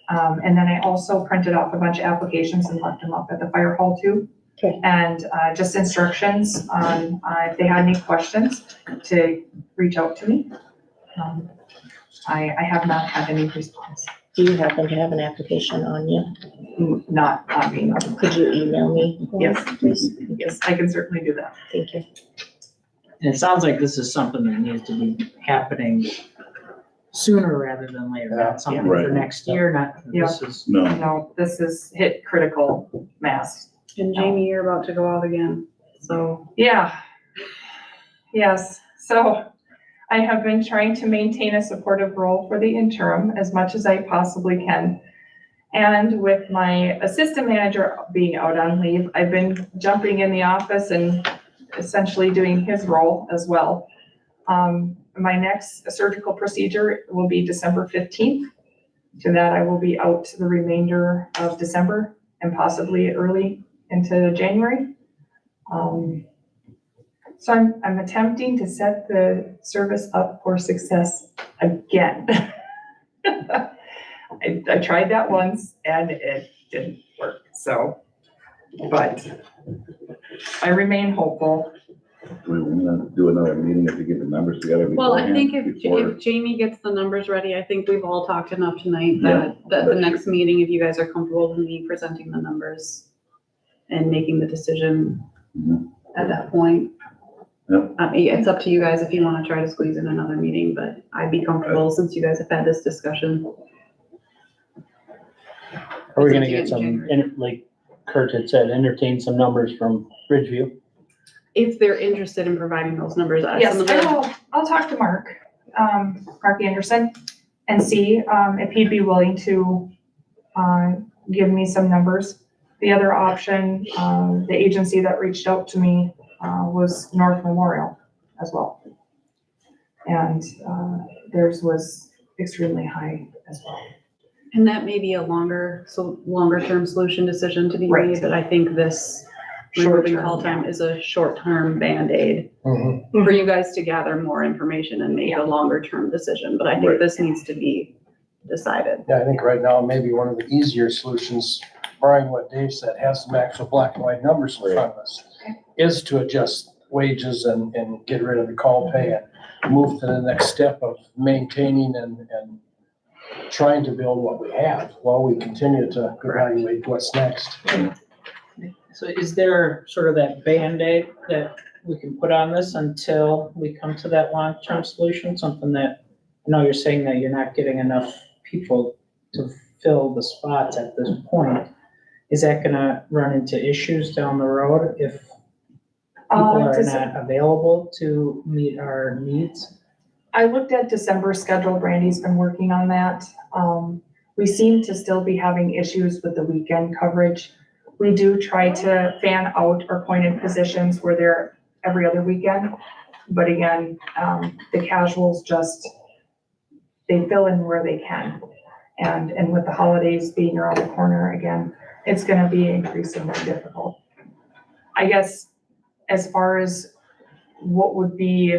And then I also printed off a bunch of applications and left them up at the fire hall too. Okay. And just instructions on if they had any questions to reach out to me. I have not had any response, Do you happen to have an application on you? not on me. Could you email me? Yes. Please. Yes, I can certainly do that. Thank you. And it sounds like this is something that needs to be happening sooner rather than later, not something for Right. next year, not, this is. No, No, this is hit critical mass. And Jamie, you're about to go out again, so. Yeah. Yes, so I have been trying to maintain a supportive role for the interim as much as I possibly can. And with my assistant manager being out on leave, I've been jumping in the office and essentially doing his role as well. My next surgical procedure will be December 15th. To that, I will be out the remainder of December and possibly early into January. So I'm attempting to set the service up for success again. I tried that once and it didn't work, so, but I remain hopeful. do we want to do another meeting if you get the numbers together? Well, I think beforehand, if Jamie gets the numbers ready, I think we've all talked enough tonight Yeah. that the next meeting, if you guys are comfortable with me presenting the numbers and making the decision Mhm. at that point. Yep. I mean, it's up to you guys if you want to try to squeeze in another meeting, but I'd be comfortable since you guys have had this discussion. Are we gonna Presenting it get in some, January. like Kurt had said, entertain some numbers from Ridgeview? If they're interested in providing those numbers. Yes, some of I the- will, I'll talk to Mark Anderson, and see if he'd be willing to give me some numbers. The other option, the agency that reached out to me was North Memorial as well. And theirs was extremely high as well. And that may be a longer term solution decision to be Right. made, but I think this Short removing term, call time yeah. is a short-term Band-Aid Mhm. for you guys to gather more information and make a longer term decision, but I think Right. this needs to be decided. Yeah, I think right now, maybe one of the easier solutions, barring what Dave said, has some actual black and white numbers in front of us, is to adjust wages and get rid of the call pay and move to the next step of maintaining and trying to build what we have while we continue to evaluate what's next. So is there sort of that Band-Aid that we can put on this until we come to that long-term solution? Something that, I know you're saying that you're not getting enough people to fill the spots at this point. Is that gonna run into issues down the road if people are not available to meet our needs? I looked at December's schedule, Brandy's been working on that. We seem to still be having issues with the weekend coverage. We do try to fan out our appointed positions where they're every other weekend. But again, the casuals just, they fill in where they can. And with the holidays being around the corner again, it's gonna be increasingly difficult. I guess as far as what would be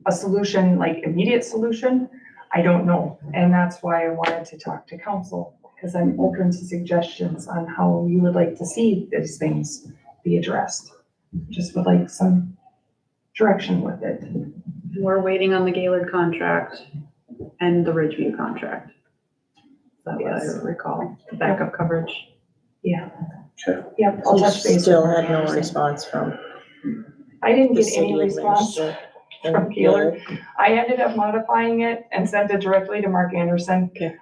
a solution, like immediate solution, I don't know. And that's why I wanted to talk to council, because I'm open to suggestions on how you would like to see these things be addressed. Just would like some direction with it. We're waiting on the Gaylord contract and the Ridgeview contract. That's what I Yes. recall, the backup coverage. Yeah. Okay. Yep, I'll You touch base. still with had no Mark. response from I didn't the get any city response administrator. from Gaylord. I ended up modifying it and sent it directly to Mark Anderson. Okay.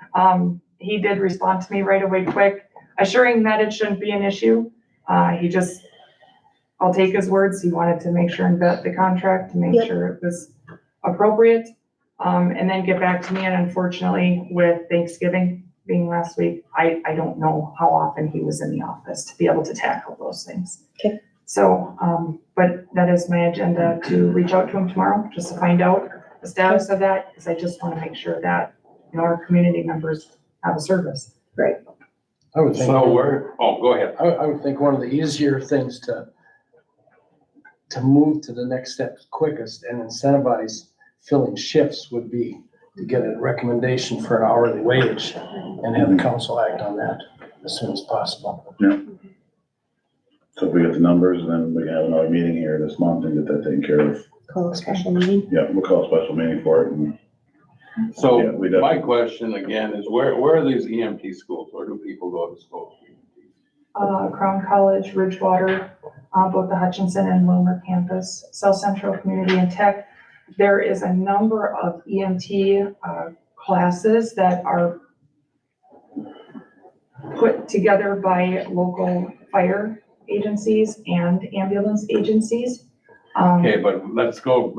He did respond to me right away quick, assuring that it shouldn't be an issue. He just, I'll take his words. He wanted to make sure and vet the contract to make Yep. sure it was appropriate. And then get back to me. And unfortunately, with Thanksgiving being last week, I don't know how often he was in the office to be able to tackle those things. Okay. So, but that is my agenda to reach out to him tomorrow, just to find out the status of that, because I just want to make sure that, our community members have a service. I would think. So go ahead. I would think one of the easier things to move to the next step quickest and incentivize filling shifts would be to get a recommendation for an hourly wage and have the council act on that as soon as possible. So if we get the numbers, then we can have another meeting here this month and get that taken care of. Call a special meeting. Yeah, we'll call a special meeting for it and. So Yeah, we definitely- my question again is where are these EMT schools? Where do people go to school? Crown College, Ridgewater, both the Hutchinson and Wilmer campus, South Central Community and Tech. There is a number of EMT classes that are put together by local fire agencies and ambulance agencies. Okay, but let's go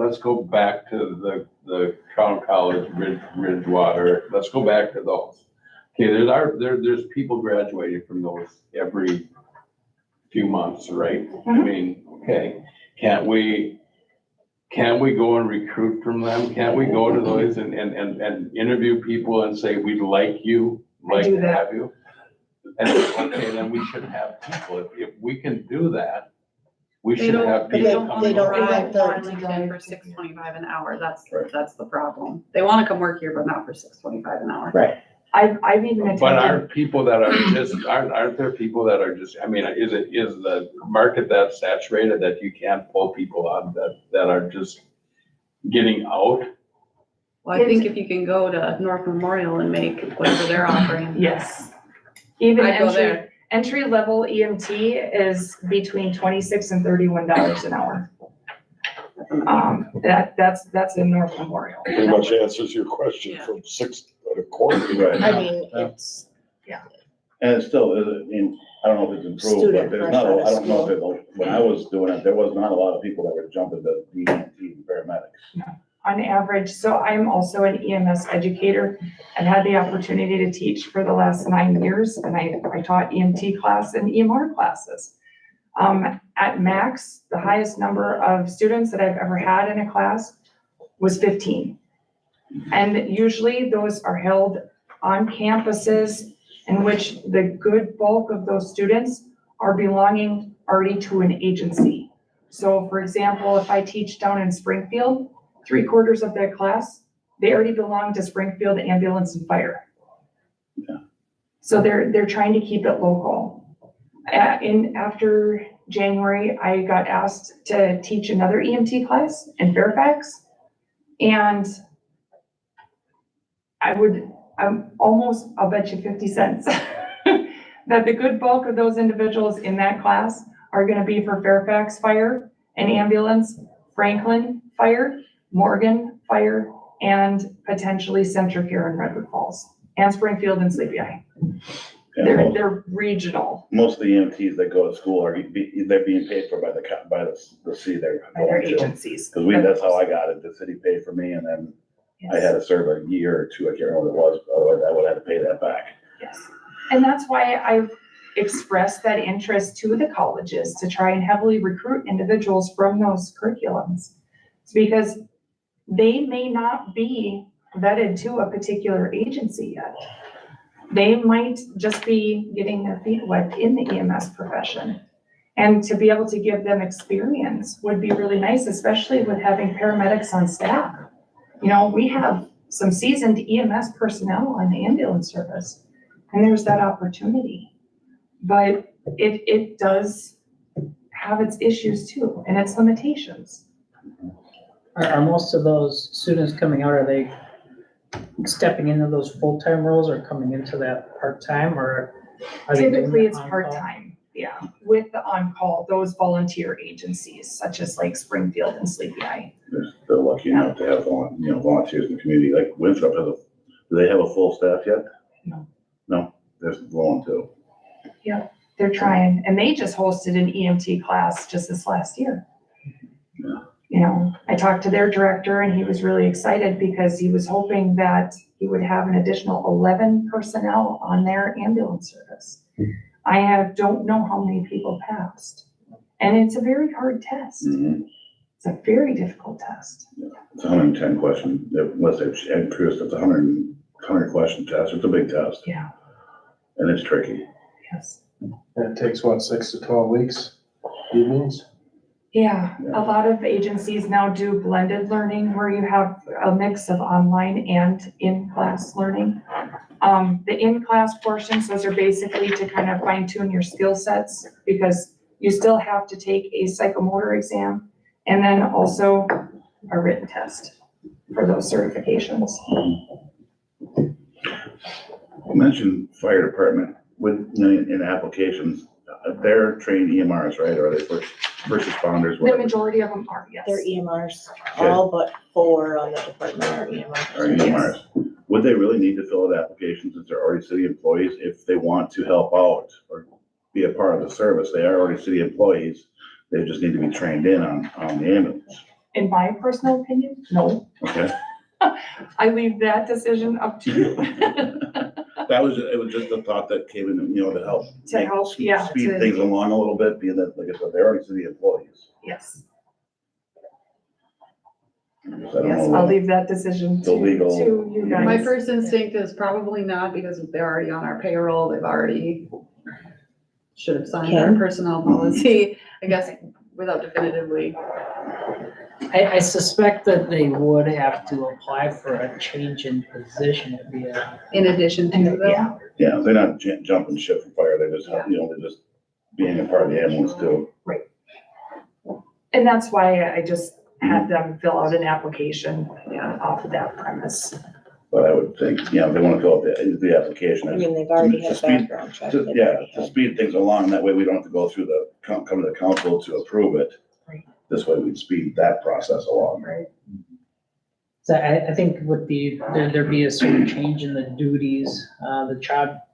back to the Crown College, Ridgewater. Let's go back to those. Okay, there's people graduating from those every few months, right? I mean, okay, can't we go and recruit from them? Can't we go to those and interview people and say, we'd like you, like do to that. have you? And, okay, then we should have people. If we can do that, we They should don't, have they people. don't they don't drive have to the- Arlington for $6.25 an hour. Right. That's the problem. They wanna come work here, but not for $6.25 an hour. Right. I've even But attended, aren't people that are just, aren't there people that are just, I mean, is the market that saturated that you can't pull people out that are just getting out? Well, I think if you can go to North Memorial and make whatever they're offering. yes. Even I'd go there. entry level EMT is between $26 and $31 an hour. That's in North Memorial. Pretty much answers your question Yeah. from 6.25. Right. I mean, it's, And it still is, I mean, I don't know if it's improved, but Student there's fresh not, out of I don't know if it, when I was doing it, there was not a lot of people that were jumping to EMT and paramedics. On average, so I'm also an EMS educator. I've had the opportunity to teach for the last 9 years, and I taught EMT class and EMR classes. At max, the highest number of students that I've ever had in a class was 15. And usually those are held on campuses in which the good bulk of those students are belonging already to an agency. So for example, if I teach down in Springfield, 3/4 of that class, they already belong to Springfield Ambulance and Fire. Yeah. So they're trying to keep it local. After January, I got asked to teach another EMT class in Fairfax. And I'll bet you 50 cents that the good bulk of those individuals in that class are gonna be for Fairfax Fire and Ambulance, Franklin Fire, Morgan Fire, and potentially Centricare in Redwood Falls, and Springfield and Sleepy Eye. And They're regional most of the EMTs that go to school are, they're being paid for by the city they're by their going to. agencies. Cause that's how I got it. The city paid for me and then I had to serve a year or two. I can't remember what it was. Otherwise I would have to pay that back. Yes. And that's why I've expressed that interest to the colleges to try and heavily recruit individuals from those curriculums. It's because they may not be vetted to a particular agency yet. They might just be getting their feet wet in the EMS profession. And to be able to give them experience would be really nice, especially with having paramedics on staff. You know, we have some seasoned EMS personnel on the ambulance service, and there's that opportunity. But it does have its issues too, and its limitations. Are most of those students coming out, are they stepping into those full-time roles or coming into that part-time, or? are they doing Typically, the it's on-call? part-time, yeah, with the on-call, those volunteer agencies such as like Springfield and Sleepy Eye. They're lucky enough to have, volunteers in the community. Like Winthrop has do they have a full staff yet? No. No, there's one too. They're trying, and they just hosted an EMT class just this last year. Yeah. You know, I talked to their director and he was really excited because he was hoping that he would have an additional 11 personnel on their ambulance service. Don't know how many people passed. And it's a very hard test. Mhm. It's a very difficult test. It's 110 question, unless they've increased, it's 100 question test. It's a big test Yeah, and it's tricky. yes. And it takes what, 6 to 12 weeks, evenings? Yeah, Yeah. a lot of agencies now do blended learning where you have a mix of online and in-class learning. The in-class portions, those are basically to kind of fine tune your skill sets because you still have to take a psychomotor exam and then also a written test for those certifications. You mentioned fire department with, in applications, they're trained EMRs, right? Or are they first responders? The whatever? majority of them are, yes. They're EMRs, Okay. all but 4 on the department are EMRs. Or EMRs. Would they really need to fill out applications since they're already city employees if they want to help out or be a part of the service? They are already city employees. They just need to be trained in on the ambulance. In my personal opinion, no. Okay? I leave that decision up to you. It was just a thought that came in, to help. To help, yeah, Speed to- things along a little bit, being that, like I said, they're already city employees. Yes, I don't yes, know. I'll leave that decision The legal- to you guys. My first instinct is probably not because they're already on our payroll, they've already should have signed our Kim? personnel policy, I guess, without definitively. I suspect that they would have to apply for a change in position. It'd be a, In addition to the. Yeah, Yeah, they're not jumping ship from fire. They just, they're just being a part of the ambulance too. and that's why I just had them fill out an application, off of that premise. But I would think, if they want to fill out the application. I mean, they've already To had speed- background check. To speed things along, that way we don't have to go through come to the council to approve it. Right. This way we'd speed that process along. Right. so I think would be, there'd be a sort of change in the duties, the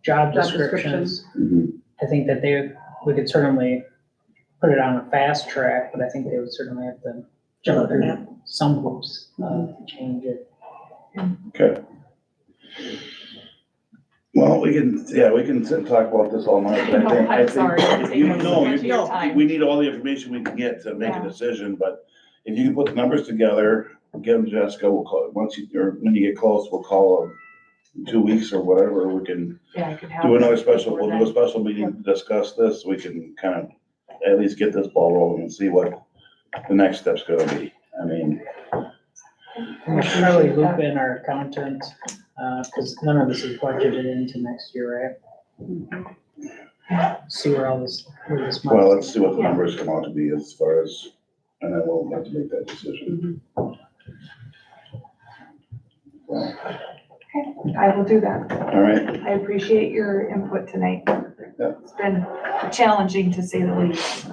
job descriptions. Mhm. I think that we could certainly put it on a fast track, but I think they would certainly have to jump through some hoops, to change it. Okay. Well, we can sit and talk about this all night, but No, I think. I'm sorry, I'm taking up so much of your time. We need all the information we can get to make a decision, but if you can put the numbers together, give them to Jessica, we'll call, when you get close, we'll call them in 2 weeks or whatever, we can Yeah, I could have. do another it special, before we'll do a then. special meeting to discuss this, so we can kind of at least get this ball rolling and see what the next step's gonna be. I mean, We should probably loop in our accountant, because none of this is budgeted into next year, right? See where this money. well, let's see what the numbers come out to be as far as, and then we'll have to make that decision. Well, I will do that. all right, I appreciate your input tonight. Yeah. It's been challenging to say the least,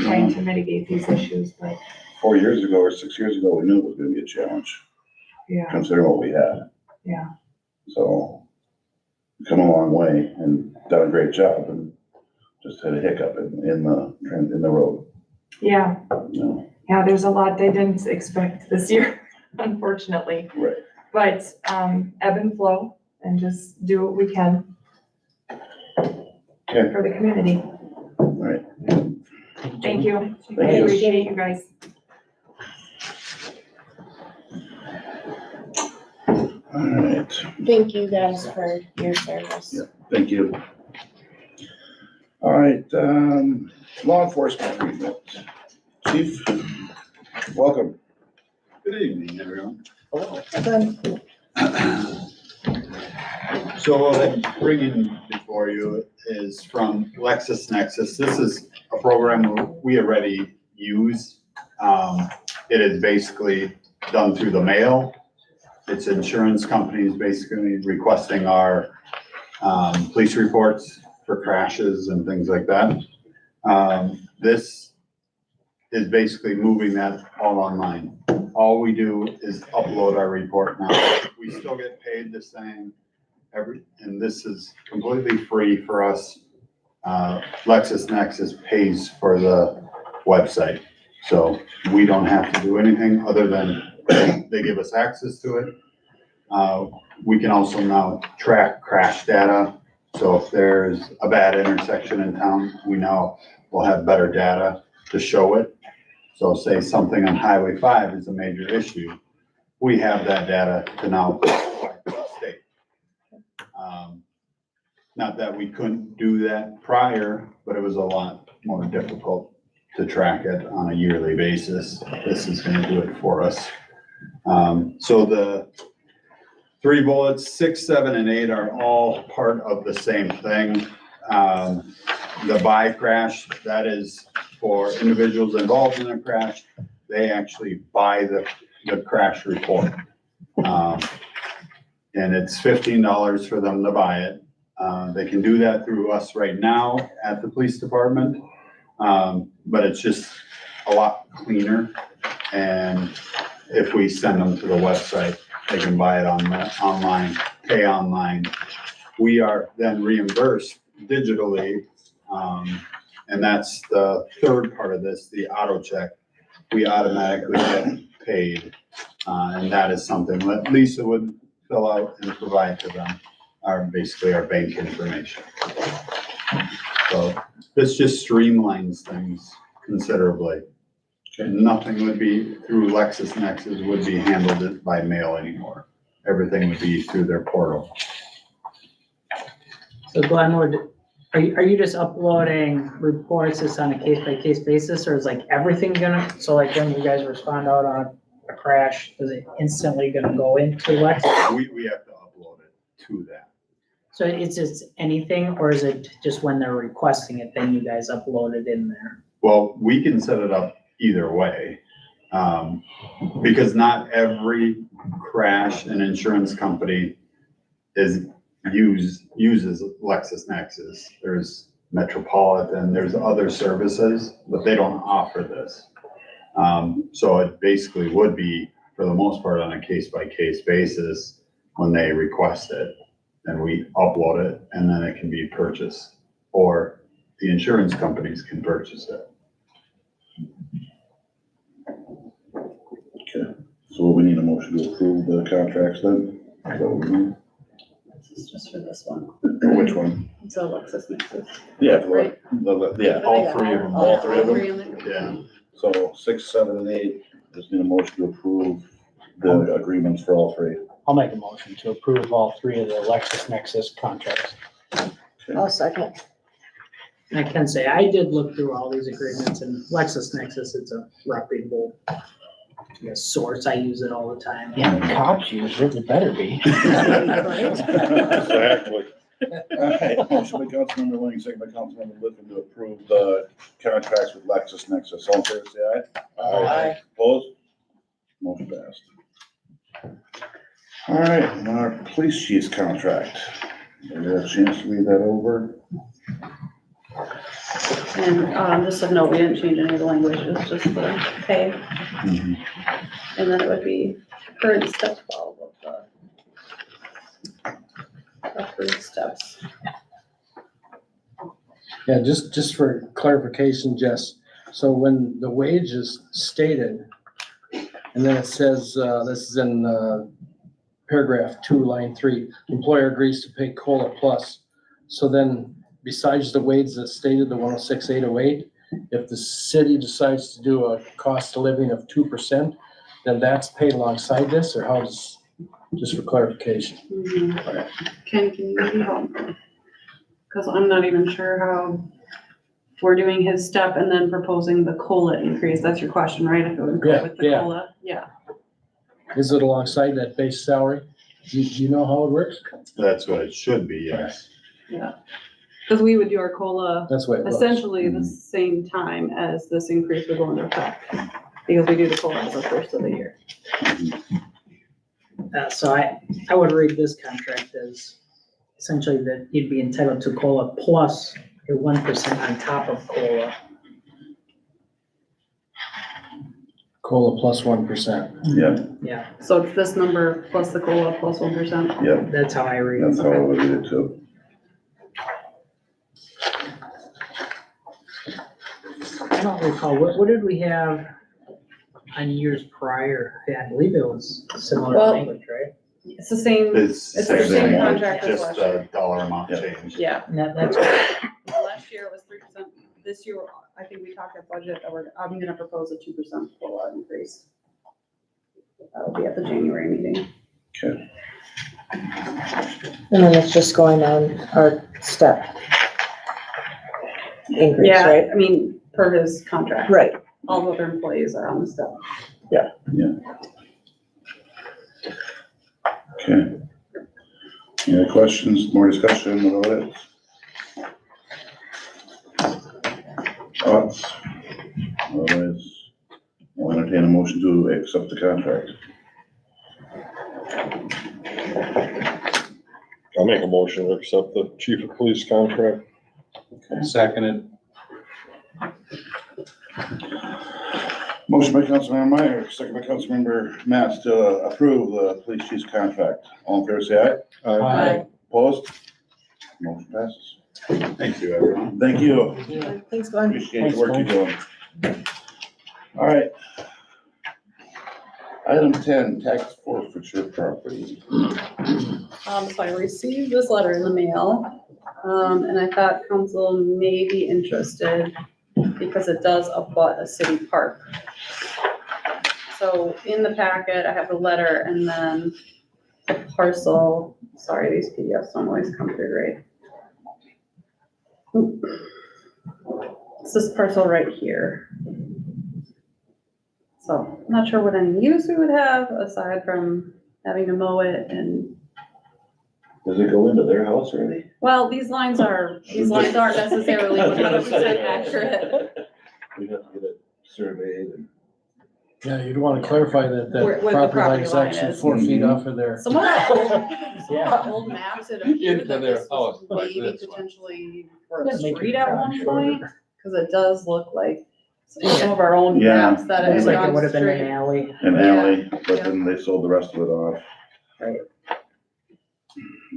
trying to mitigate these issues, but 4 years ago or 6 years ago, we knew it was gonna be a challenge, yeah, considering what we had. yeah. So, we've come a long way and done a great job and just had a hiccup in the road, Yeah, you know? yeah, there's a lot they didn't expect this year, unfortunately. Right. But, ebb and flow and just do what we can Okay. for the community. All right. Thank you. I Thank you. appreciate you guys. All right, Thank you guys for your service. Yeah. Thank you. All right, law enforcement agreement. Chief, welcome. Good evening, everyone. Good. So what I'm bringing before you is from LexisNexis. This is a program we already use. It is basically done through the mail. It's insurance companies basically requesting our police reports for crashes and things like that. This is basically moving that all online. All we do is upload our report now. We still get paid the same and this is completely free for us. LexisNexis pays for the website. So we don't have to do anything other than they give us access to it. We can also now track crash data. So if there's a bad intersection in town, we now will have better data to show it. So say something on Highway 5 is a major issue, we have that data to now provide to the state. Not that we couldn't do that prior, but it was a lot more difficult to track it on a yearly basis. This is gonna do it for us. So the 3 bullets, 6, 7, and 8 are all part of the same thing. The buy crash, that is for individuals involved in a crash. They actually buy the crash report. And it's $15 for them to buy it. They can do that through us right now at the police department. But it's just a lot cleaner. And if we send them to the website, they can buy it online, pay online. We are then reimbursed digitally. And that's the third part of this, the auto check. We automatically get paid. And that is something that Lisa would fill out and provide to them, basically our bank information. So this just streamlines things considerably. Nothing would be through LexisNexis would be handled by mail anymore. Everything would be through their portal. So Glenwood, are you just uploading reports just on a case-by-case basis, or is like everything gonna, so like when you guys respond out on a crash, is it instantly gonna go into Lex? We have to upload it to that. So it's just anything, or is it just when they're requesting it, then you guys upload it in there? Well, we can set it up either way. Because not every crash and insurance company uses LexisNexis. There's Metropolitan, there's other services, but they don't offer this. So it basically would be, for the most part, on a case-by-case basis when they request it. And we upload it, and then it can be purchased, or the insurance companies can purchase it. Okay, so we need a motion to approve the contracts then? Is that what we need? This is just for this one. For which one? It's a LexisNexis. Yeah, for Right. yeah, All three of them. all three of them? in there. Yeah. So 6, 7, and 8, just need a motion to approve the agreements for all three. I'll make a motion to approve all 3 of the LexisNexis contracts. I'll second. And I can say, I did look through all these agreements, and LexisNexis, it's a reputable, I guess, source. I use it all the time. Yeah, the cops use it, it better be. Exactly. Alright, motion by Councilmember Lang, second by Councilmember Lippin to approve the contracts with LexisNexis. All in favor, say aye. Aye. Opposed? Motion passed. Alright, and our police chief's contract. You got a chance to read that over? And, just a note, we didn't change any of the language, it's just the pay, and then it would be current step 12 of the approved steps. Yeah, just for clarification, Jess, so when the wage is stated, and then it says, this is in, paragraph 2, line 3, employer agrees to pay COLA plus. So then besides the wage that's stated, the 106,808, if the city decides to do a cost of living of 2%, then that's paid alongside this, or how does, just for clarification? Ken, can you maybe help? Because I'm not even sure how we're doing his step and then proposing the COLA increase. That's your question, right? If it would Yeah, go with the yeah. COLA? Yeah. Is it alongside that base salary? Do you know how it works? That's what it should be, yes. Yeah. Because we would do our COLA That's what it was. essentially the same time as this increase would go into effect. Because we do the COLA as the first of the year. So I would read this contract as essentially that you'd be entitled to COLA plus your 1% on top of COLA. COLA plus 1%. Yeah, Yeah, So it's this number plus the COLA plus 1%. yeah, that's how I read that's it. how I would read it too. I don't recall, what did we have on years prior? Yeah, I believe it was similar Well- language, right? It's the same, It's It's the same contract as just last the year. dollar amount Yeah. change. yeah. And that's, Last year it was 3%. This year, I think we talked at budget, I'm gonna propose a 2% COLA increase. That'll be at the January meeting. Okay, And then it's just going on our step increase, Yeah, right? I mean, per his contract. Right. All the other employees are on the step. Okay. Any other questions, more discussion about it? Thoughts? Otherwise, I'll entertain a motion to accept the contract. I'll make a motion to accept the chief of police contract. Seconded. Motion by Councilmember Meyer, second by Councilmember Matts to approve the police chief's contract. All in favor, say aye. Aye. Opposed? Motion passes. Thank you, everyone. Thank you. Thanks, Glenn. Appreciate the work you're doing. All right. Item 10, tax forfeiture property. So I received this letter in the mail, and I thought council may be interested because it does abut a city park. So in the packet, I have the letter and then the parcel, sorry, these PDFs don't always come through great. Oop. It's this parcel right here. So I'm not sure what any use we would have aside from having to mow it and, Does it go into their house already? well, these lines aren't necessarily 100% accurate. We'd have to get it surveyed and. Yeah, you'd want to clarify that Where the property line property is line actually is. 4 feet off of there. Some of the old maps, it appeared Into that their this was house, like maybe this one. potentially for Yeah, a make street your at garage one shorter. point, cause it does look like in some of our own Yeah. maps that it Looks had like it gone would have been an straight. alley. An Yeah. alley, but then they sold the rest of it off. Right.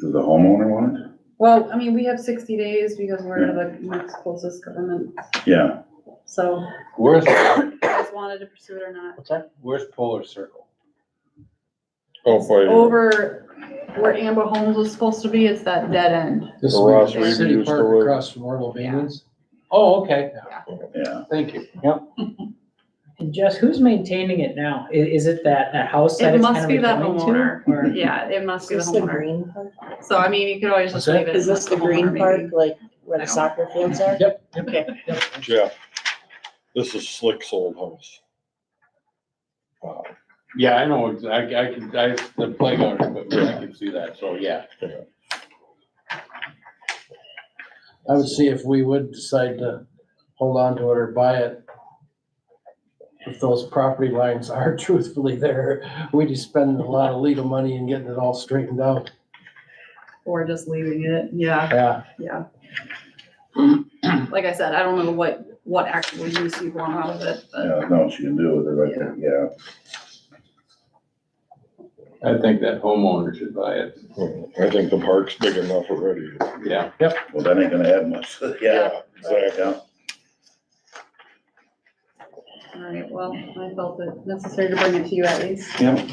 Does the homeowner want it? Well, I mean, we have 60 days because we're the next closest government, Yeah, so Where's, you guys wanted to pursue it or not. What's that? where's Polar Circle? Oh, boy. Over where Amber Homes was supposed to be, it's that dead end. This The Ross is Reed city used to park live. across from Orlo Banians. Oh, okay, yeah. thank you. And Jess, who's maintaining it now? Is it that house that It it's must kind of be that adjoining to? homeowner. Or- Yeah, it must Is be the this the homeowner. green part? So I mean, you could always What's just leave that? it. Is this the green homeowner, part, maybe. like where I the don't soccer fields are? Yep. Okay. Jeff, this is Slick's old house. Yeah, I know, the playground, but I can see that, so yeah. I would see if we would decide to hold on to it or buy it. If those property lines are truthfully there, we just spend a lot of legal money in getting it all straightened out. Or just leaving it, yeah, Yeah, yeah. Like I said, I don't know what actual use you want out of it, but Yeah, know what you can do with it right there, yeah. I think that homeowner should buy it, I think the park's big enough already. yeah. Well, that ain't gonna add much, yeah, Exactly. yeah. all right, well, I felt it necessary to bring it to you at least. Yep.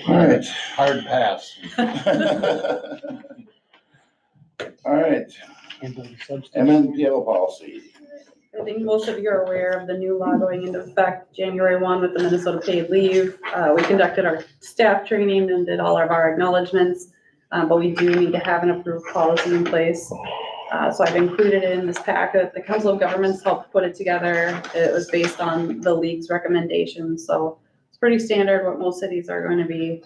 All right. Hard pass. All right, MNPL policy. I think most of you are aware of the new law going into effect January 1 with the Minnesota paid leave. We conducted our staff training and did all of our acknowledgements, but we do need to have an approved policy in place. So I've included it in this packet. The Council of Governments helped put it together. It was based on the league's recommendations, so it's pretty standard what most cities are going to be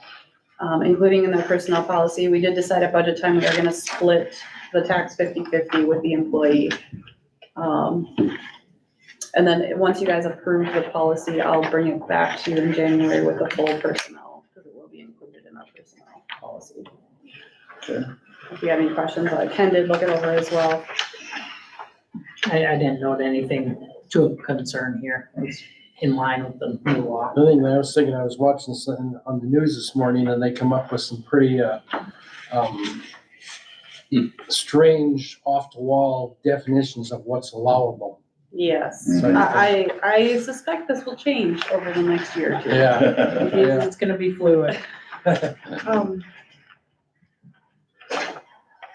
including in their personnel policy. We did decide at budget time we are gonna split the tax 50-50 with the employee. And then once you guys approve the policy, I'll bring it back to you in January with the full personnel, because it will be included in our personnel policy. Okay. If you have any questions, Ken did look it over as well. I didn't note anything to concern here. It's in line with the new law. the thing that I was thinking, I was watching something on the news this morning and they come up with some pretty, strange off the wall definitions of what's allowable. Yes, Mhm. I suspect this will change over the next year or two. Yeah. Yeah. It's gonna be fluid.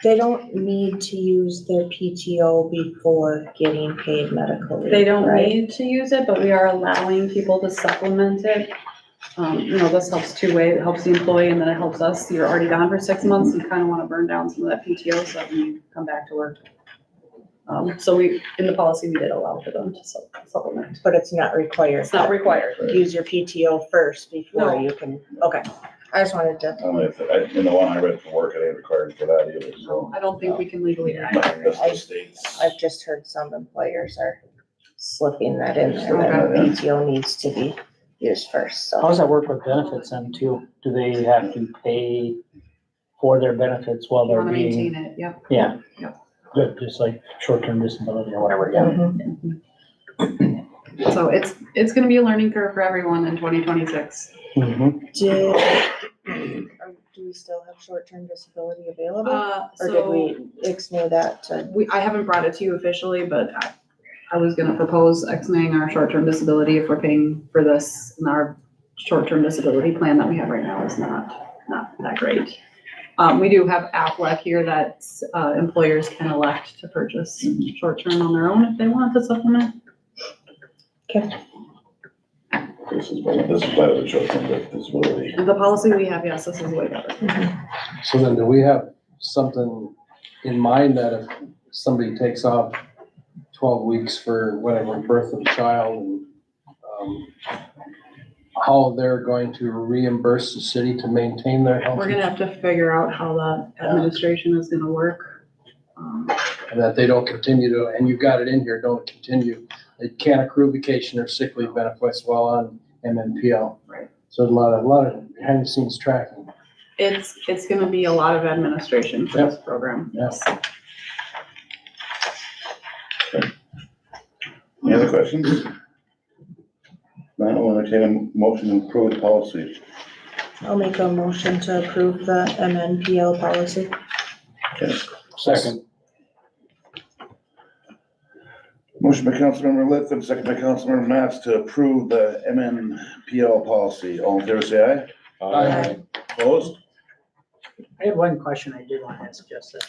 They don't need to use their PTO before getting paid medical leave. They don't right? need to use it, but we are allowing people to supplement it. This helps two-way. It helps the employee and then it helps us. You're already gone for 6 months. You kind of want to burn down some of that PTO so that when you come back to work. So in the policy, we did allow for them to supplement. But it's not required. It's not required. Use your PTO first before No. you can, okay. I just wanted to, In the one I read for work, it ain't required for that either, so. I don't think we can legally. That's the states. I've just heard some employers are slipping that in there, that Okay. PTO needs to be used first, How so. does that work with benefits then too? Do they have to pay for their benefits while You they're wanna being? maintain it, yep. Yeah. Yep. Good, just like short-term disability or whatever, yeah. Mhm. So it's gonna be a learning curve for everyone in 2026. Mhm. Do we still have short-term disability available? Or did So we ixnay that to? I haven't brought it to you officially, but I was gonna propose ex-naying our short-term disability if we're paying for this, and our short-term disability plan that we have right now is not that great. We do have Aflac here that employers can elect to purchase short-term on their own if they want to supplement. This is better than short-term disability. The policy we have, yes, this is way better. So then do we have something in mind that if somebody takes off 12 weeks for whatever birth of a child and how they're going to reimburse the city to maintain their health? We're gonna have to figure out how the administration is gonna work. And that they don't continue to, and you've got it in here, don't continue, they can't accrue vacation or sick leave benefits while on MNPL. Right. So a lot of behind the scenes tracking. It's gonna be a lot of administration for this program. Yes. Any other questions? Now, I'll entertain a motion to approve the policy. I'll make a motion to approve the MNPL policy. Okay. Second. Motion by Councilmember Littleton, second by Councilmember Matts to approve the MNPL policy. All in favor, say aye. Aye. Opposed? I had one question I did want to ask Justin.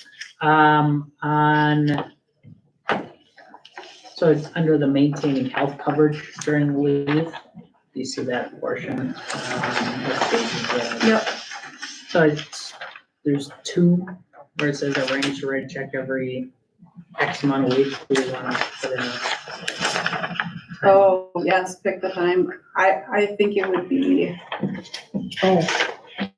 So it's under the maintaining health coverage during leave. Do you see that portion? Yep. So there's two where it says arrange to write a check every X amount of weeks. Do we want to put in a? Oh, yes, pick the time. I think it would be, Oh, I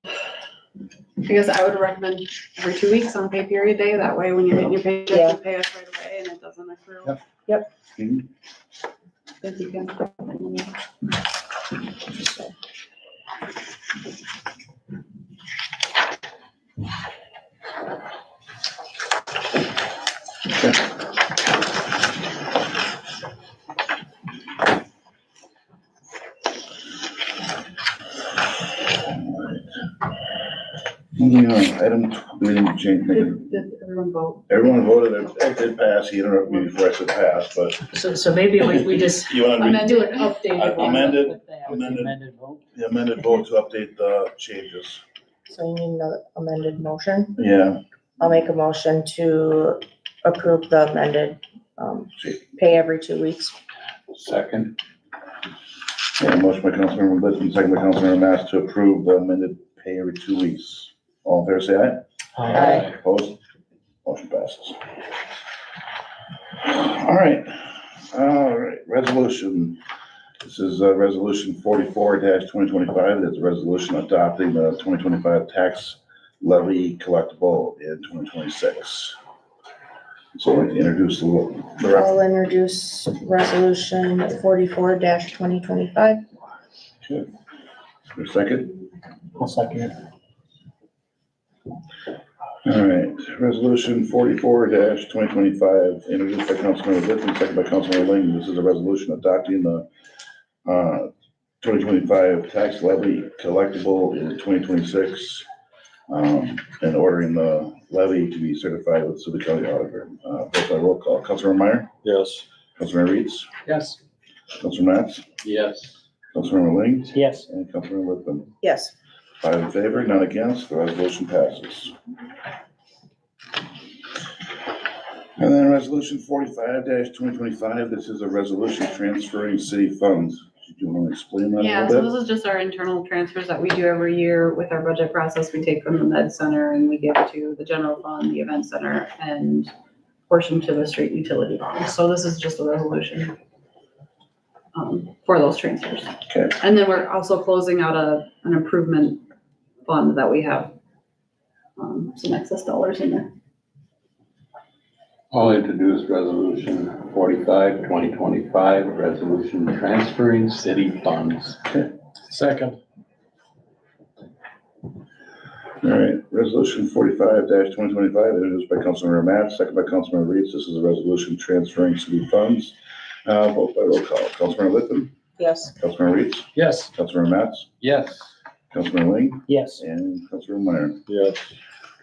guess I would recommend every 2 weeks on pay period day. That way, when you're getting your paycheck, Yeah. you pay us right away and it doesn't accrue. Yep. Mhm. If you can. Moving on, item, we didn't change, Did everyone vote? everyone voted, it did pass, he interrupted me before I said pass, but So maybe we just you want to do an updated one. Amended- with that, with the amended. amended vote. the amended vote to update the changes? so you need another amended motion? Yeah, I'll make a motion to approve the amended, pay every 2 weeks. Second. yeah, motion by Councilmember Littleton, second by Councilmember Matts to approve the amended pay every 2 weeks. All in favor, say aye. Aye. Opposed? Motion passes. All right, resolution. This is resolution 44-2025. It's a resolution adopting the 2025 tax levy collectible in 2026. So I'd like to introduce the I'll introduce resolution 44-2025. second. I'll second it. All right, resolution 44-2025, introduced by Councilmember Littleton, second by Councilmember Ling. This is a resolution adopting the 2025 tax levy collectible in 2026, and ordering the levy to be certified with Sioux County Auditor. Vote by roll call. Councilmember Meyer, Yes. Councilmember Reeds, Yes. Councilmember Matts, Yes. Councilmember Ling, Yes. and Councilmember Littleton. Yes. 5 in favor, none against, the resolution passes. And then resolution 45-2025, this is a resolution transferring city funds. Do you want to explain that a Yeah, so little bit? this is just our internal transfers that we do every year with our budget process. We take from the med center and we give to the general fund, the event center, and portion to the street utility bond. So this is just a resolution for those transfers. Okay. And then we're also closing out an improvement fund that we have some excess dollars in there. I'll introduce resolution 45, 2025, resolution transferring city funds. Second. All right, resolution 45-2025, introduced by Councilmember Matt, second by Councilmember Reeds. This is a resolution transferring city funds. Vote by roll call. Councilmember Litton, Yes. Councilmember Reeds, Yes. Councilmember Matts, Yes. Councilmember Ling, Yes. and Councilmember Meyer. Yes.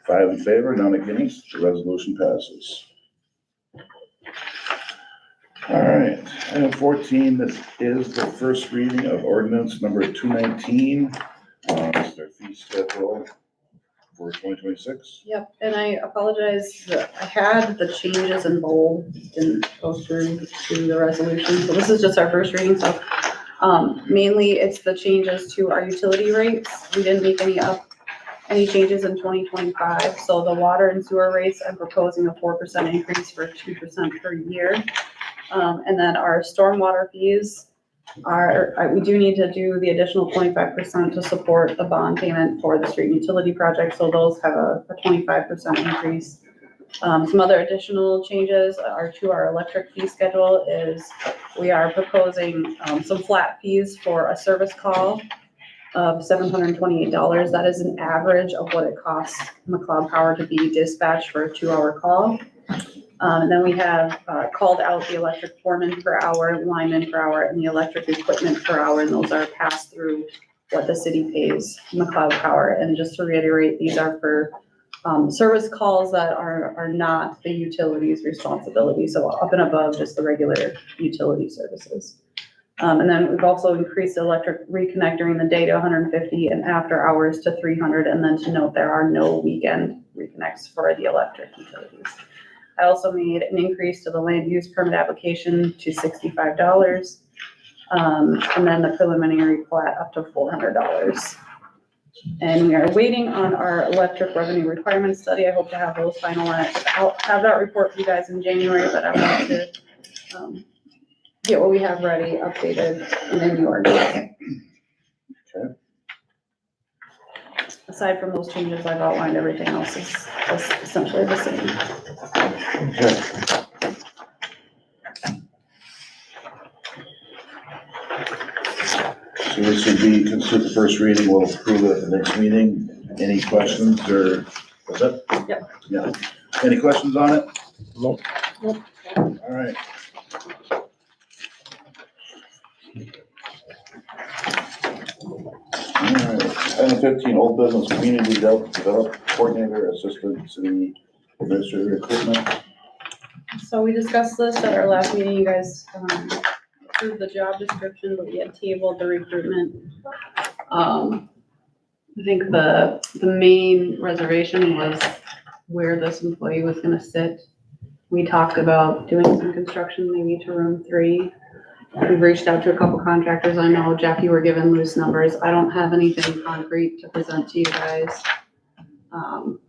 5 in favor, none against, the resolution passes. All right, item 14, this is the first reading of ordinance number 219. This is their fee schedule for 2026. Yep, and I apologize, that I had the changes in bold, didn't go through to the resolution, so this is just our first reading, so mainly it's the changes to our utility rates. We didn't make any changes in 2025, so the water and sewer rates, I'm proposing a 4% increase for 2% per year. And then our stormwater fees we do need to do the additional 25% to support the bond payment for the street utility project, so those have a 25% increase. Some other additional changes are to our electric fee schedule is we are proposing some flat fees for a service call of $728. That is an average of what it costs McLeod Power to be dispatched for a 2-hour call. And then we have called out the electric foreman per hour, lineman per hour, and the electric equipment per hour, and those are passed through what the city pays McLeod Power. And just to reiterate, these are for service calls that are not the utility's responsibility, so up and above just the regular utility services. And then we've also increased the electric reconnect during the day to 150 and after hours to 300, and then to note there are no weekend reconnects for the electric utilities. I also made an increase to the land use permit application to $65, and then the preliminary plat up to $400. And we are waiting on our electric revenue requirement study. I hope to have those finalized. I'll have that report for you guys in January, but I want to get what we have ready, updated, and in the ordinance. Okay. Aside from those changes I've outlined, everything else is essentially the same. Okay. So this would be considered the first reading, we'll approve it at the next meeting. Any questions or, was that? Yep. Yeah. Any questions on it? Nope. Nope. All right. All right, item 15, old business community development coordinator, assistant city administrator equipment. So we discussed this at our last meeting, you guys, approved the job description, but we had tabled the recruitment. I think the main reservation was where this employee was gonna sit. We talked about doing some construction maybe to room 3. We've reached out to a couple contractors. I know, Jeff, you were given loose numbers. I don't have anything concrete to present to you guys.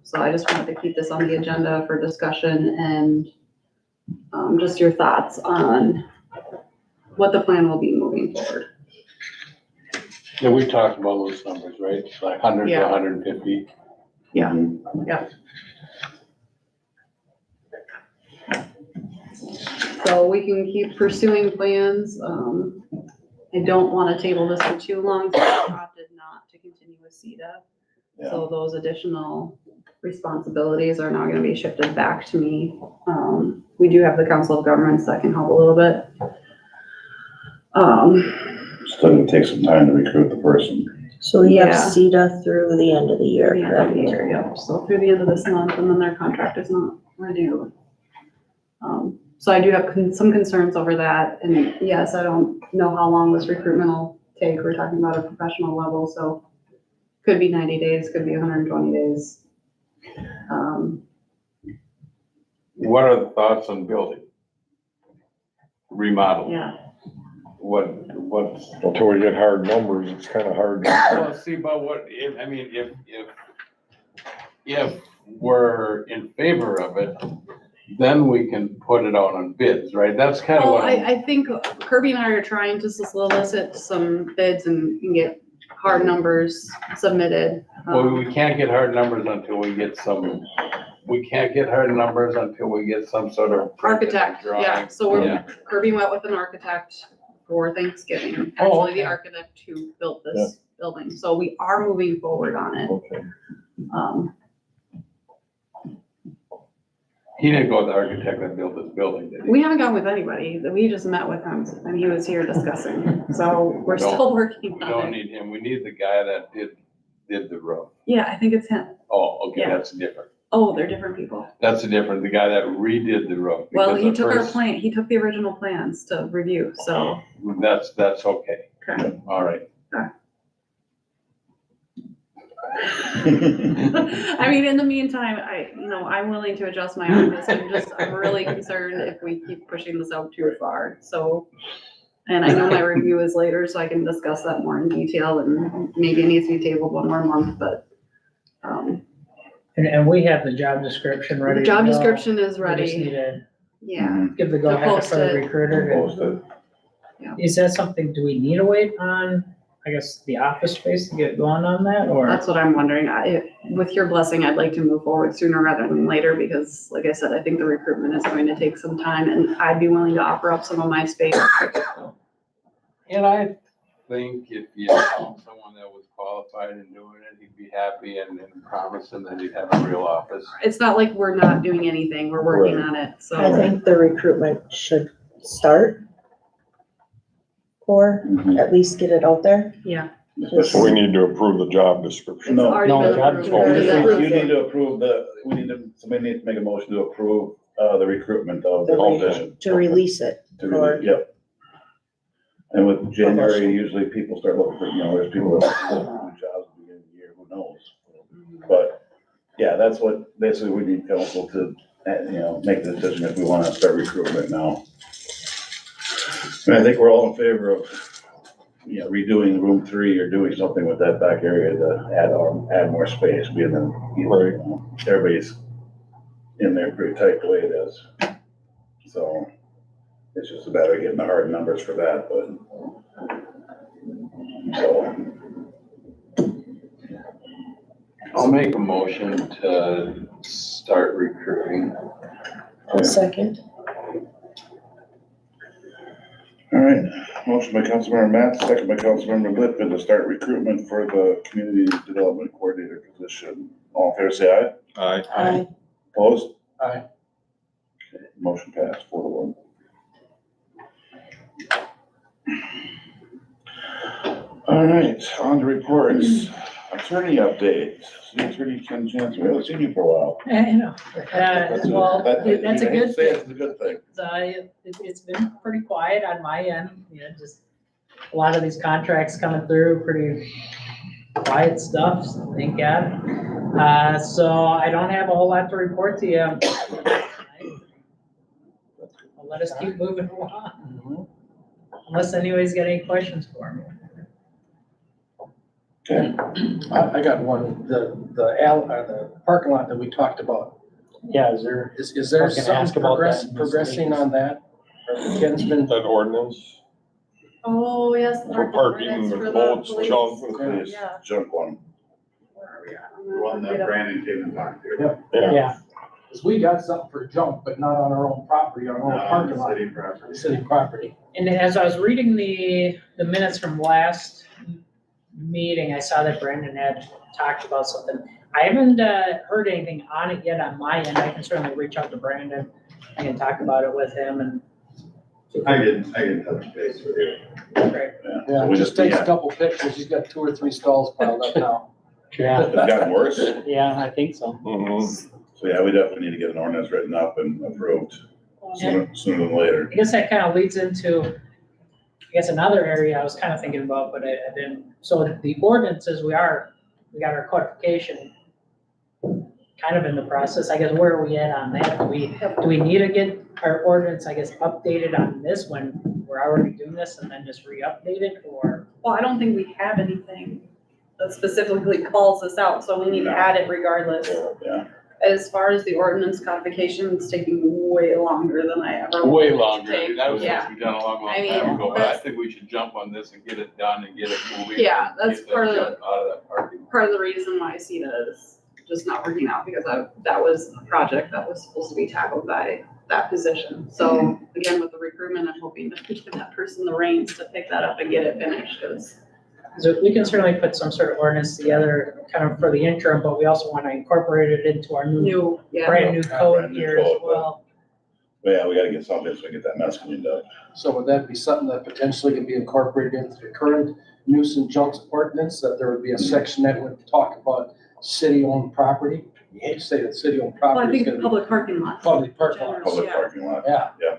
So I just wanted to keep this on the agenda for discussion and just your thoughts on what the plan will be moving forward. Yeah, we talked about those numbers, right? It's like 100 to Yeah. 150. Yeah, yeah. So we can keep pursuing plans. I don't want to table this for too long, so I opted not to continue with CETA. Yeah. So those additional responsibilities are now going to be shifted back to me. We do have the Council of Governments that can help a little bit. Still gonna take some time to recruit the person. So we have Yeah. CETA through the end of the year, Through the end of the correct? year, yep. So through the end of this month, and then their contract is not renewed. So I do have some concerns over that, and yes, I don't know how long this recruitment will take. We're talking about a professional level, so could be 90 days, could be 120 days. What are the thoughts on building? Remodel? Yeah, What's? Until we get hard numbers, it's kind of hard. Well, see, but if we're in favor of it, then we can put it out on bids, right? That's kind of Well, what I'm. I think Kirby and I are trying to solicit some bids and get hard numbers submitted. Well, we can't get hard numbers until we get some, sort of. Architect, drawing. yeah, so Yeah. Kirby went with an architect for Thanksgiving, Oh, actually the okay. architect who built this building, so we are moving forward on it. Okay. He didn't go with the architect that built this building, did he? We haven't gone with anybody, we just met with him and he was here discussing, so we're still working We don't on it. need him. We need the guy that did the roof. Yeah, I think it's him. Oh, okay, Yeah. that's different. Oh, they're different people. That's the different, the guy that redid the roof. Well, because he at took our first- plan, he took the original plans to review, so. That's okay. Okay. All right. I mean, in the meantime, I'm willing to adjust my office. I'm really concerned if we keep pushing this out too far, so. And I know my review is later, so I can discuss that more in detail and maybe it needs to be tabled one more month, but, And we have the job description ready the to job go. description is We just ready, need to yeah. give the go ahead post for the it. recruiter. Post it. Is that something, do we need to wait on, I guess, the office space to get going on that, or? That's what I'm wondering. With your blessing, I'd like to move forward sooner rather than later because, like I said, I think the recruitment is going to take some time and I'd be willing to offer up some of my space. And I think if you found someone that was qualified in doing it, he'd be happy and promising that he'd have a real office. It's not like we're not doing anything. We're working on it, I so. think the recruitment should start. Or Mhm. at least get it out there. Yeah. So we need to approve the job description. It's No. already No, been job approved. description. You need to approve somebody needs to make a motion to approve, the recruitment of the The position. To release it. Yep. And with January, usually people start looking for, there's people that look for jobs at the beginning of the year, who knows? But, yeah, that's what, basically we need council to, make the decision if we wanna start recruitment now. And I think we're all in favor of, redoing room 3 or doing something with that back area to add more space, being that, everybody's in there pretty tight the way it is. So, it's just a matter of getting the hard numbers for that, but, so. I'll make a motion to start recruiting. I'll second. All right, motion by Councilmember Matt, second by Councilmember Lippman to start recruitment for the Community Development Coordinator position. All in favor, say aye. Aye. Opposed? Aye. Okay, motion passed 4-1. All right, on to reports. Attorney update. City Attorney Ken Jansen, we haven't seen you for a while. I know. Well, that's a I hate to good say thing. It's a good thing. It's been pretty quiet on my end, just a lot of these contracts coming through, pretty quiet stuff, so thank God. So I don't have a whole lot to report to you. I'll let us keep moving along. Unless anybody's got any questions for me. Okay. I got one, the parking lot that we talked about. Yeah, is there? Is there I was gonna ask something about that. progressing on that? Or Ken's been, That ordinance Oh, yes. for parking the boats, junk. For the police, Yeah. junk one. Where are we at? The one that Brandon came and talked to. Yeah. because we got something for junk, but not on our own property, our own parking lot, City property. city property. And as I was reading the minutes from last meeting, I saw that Brandon had talked about something. I haven't heard anything on it yet on my end. I can certainly reach out to Brandon and talk about it with him and. I can touch base with you. Great. Yeah, So we just takes yeah. a couple pictures, he's got 2 or 3 stalls piled up now. It's gotten worse. Yeah, I think so. Mhm. So yeah, we definitely need to get an ordinance written up and approved sooner than later. I guess that kind of leads into, I guess, another area I was kind of thinking about, but I didn't. So the ordinances, we got our codification kind of in the process. I guess, where are we at on that? Do we need to get our ordinance, I guess, updated on this when we're already doing this and then just re-update it, or? Well, I don't think we have anything that specifically calls this out, so we need to add it regardless. Yeah, As far as the ordinance codification, it's taking way longer than I ever. Way wanted it to longer. take. That was Yeah. supposed to be done a long, long I mean, time ago, but I that's- think we should jump on this and get it done and get it moving. Yeah, and that's get that part of the- junk Out of that parking. Part of the reason why I see that is just not working out, because that was a project that was supposed to be tackled by that position. So again, with the recruitment, I'm hoping to give that person the reins to pick that up and get it finished, because So we can certainly put some sort of ordinance together kind of for the interim, but we also want to incorporate it into our new, yeah. brand new code Brand new here as code, but- well. But yeah, we gotta get something so we can get that mess cleaned up. So would that be something that potentially can be incorporated into the current nuisance junks ordinance, that there would be a section that would talk about city-owned property? You hate to say that city-owned Well, I property is think gonna be public parking lots. public parking General. lots. Public Yeah. parking lot. Yeah,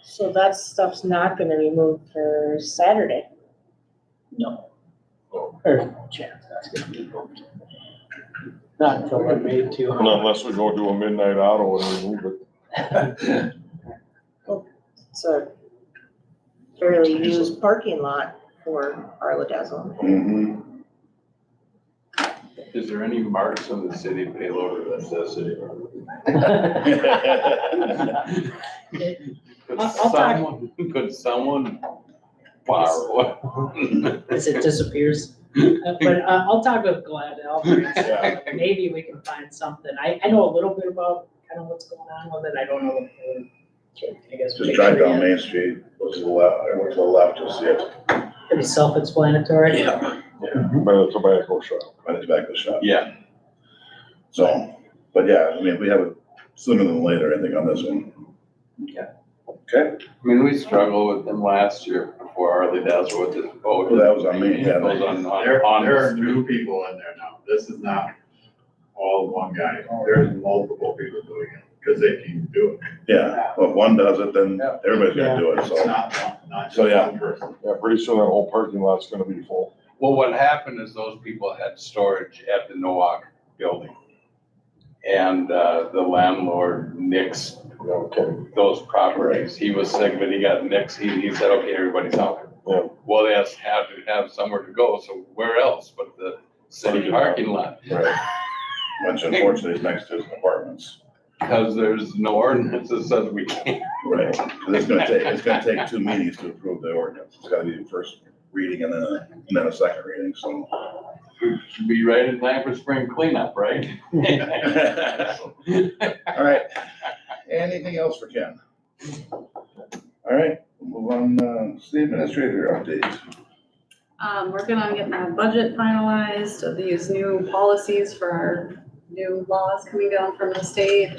So that stuff's not gonna be moved for Saturday. No. There's no chance that's gonna be moved. Not until we're made to. Unless we go do a midnight auto and remove it. It's a fairly used parking lot for Arla Dazzle. Mm-hmm. Is there any marks on the city payload that says city? I'll talk- Could someone borrow it? As it disappears. But I'll talk with Glad Alfred. Yeah. Maybe we can find something. I know a little bit about kind of what's going on with it. I don't know the full, I guess. Just drive down Main Street, go to the left, I went to the left, you'll see it. Pretty self-explanatory. Yeah. By the tobacco shop. By the tobacco shop. Yeah, So, but yeah, I mean, we have it sooner than later, I think, on this one. Yeah. Okay, I mean, we struggled with them last year before Harley Dazzle with this boat. Well, that was on me, yeah. It was on There the are street. new people in there now. This is not all one guy. There's multiple people doing it because they can do it. yeah, well, if one does it, then Yeah. everybody's gonna do it, It's so. not So, just yeah. one person. Yeah, pretty soon that whole parking lot's gonna be full. Well, what happened is those people had storage at the Nowak building. And, the landlord nixed Okay. those properties. He was sick, but he got nixed. He said, okay, everybody's out. Yeah. Well, they have to have somewhere to go, so where else but the city parking lot? Right. Which unfortunately is next to his apartments. Because there's no ordinance that says we can't. Right, because it's gonna take 2 meetings to approve the ordinance. It's gotta be the first reading and then a second reading, so. Should be right in time for spring cleanup, right? All right, anything else for Ken? All right, we'll move on, city administrator update. Working on getting our budget finalized of these new policies for our new laws coming down from the state.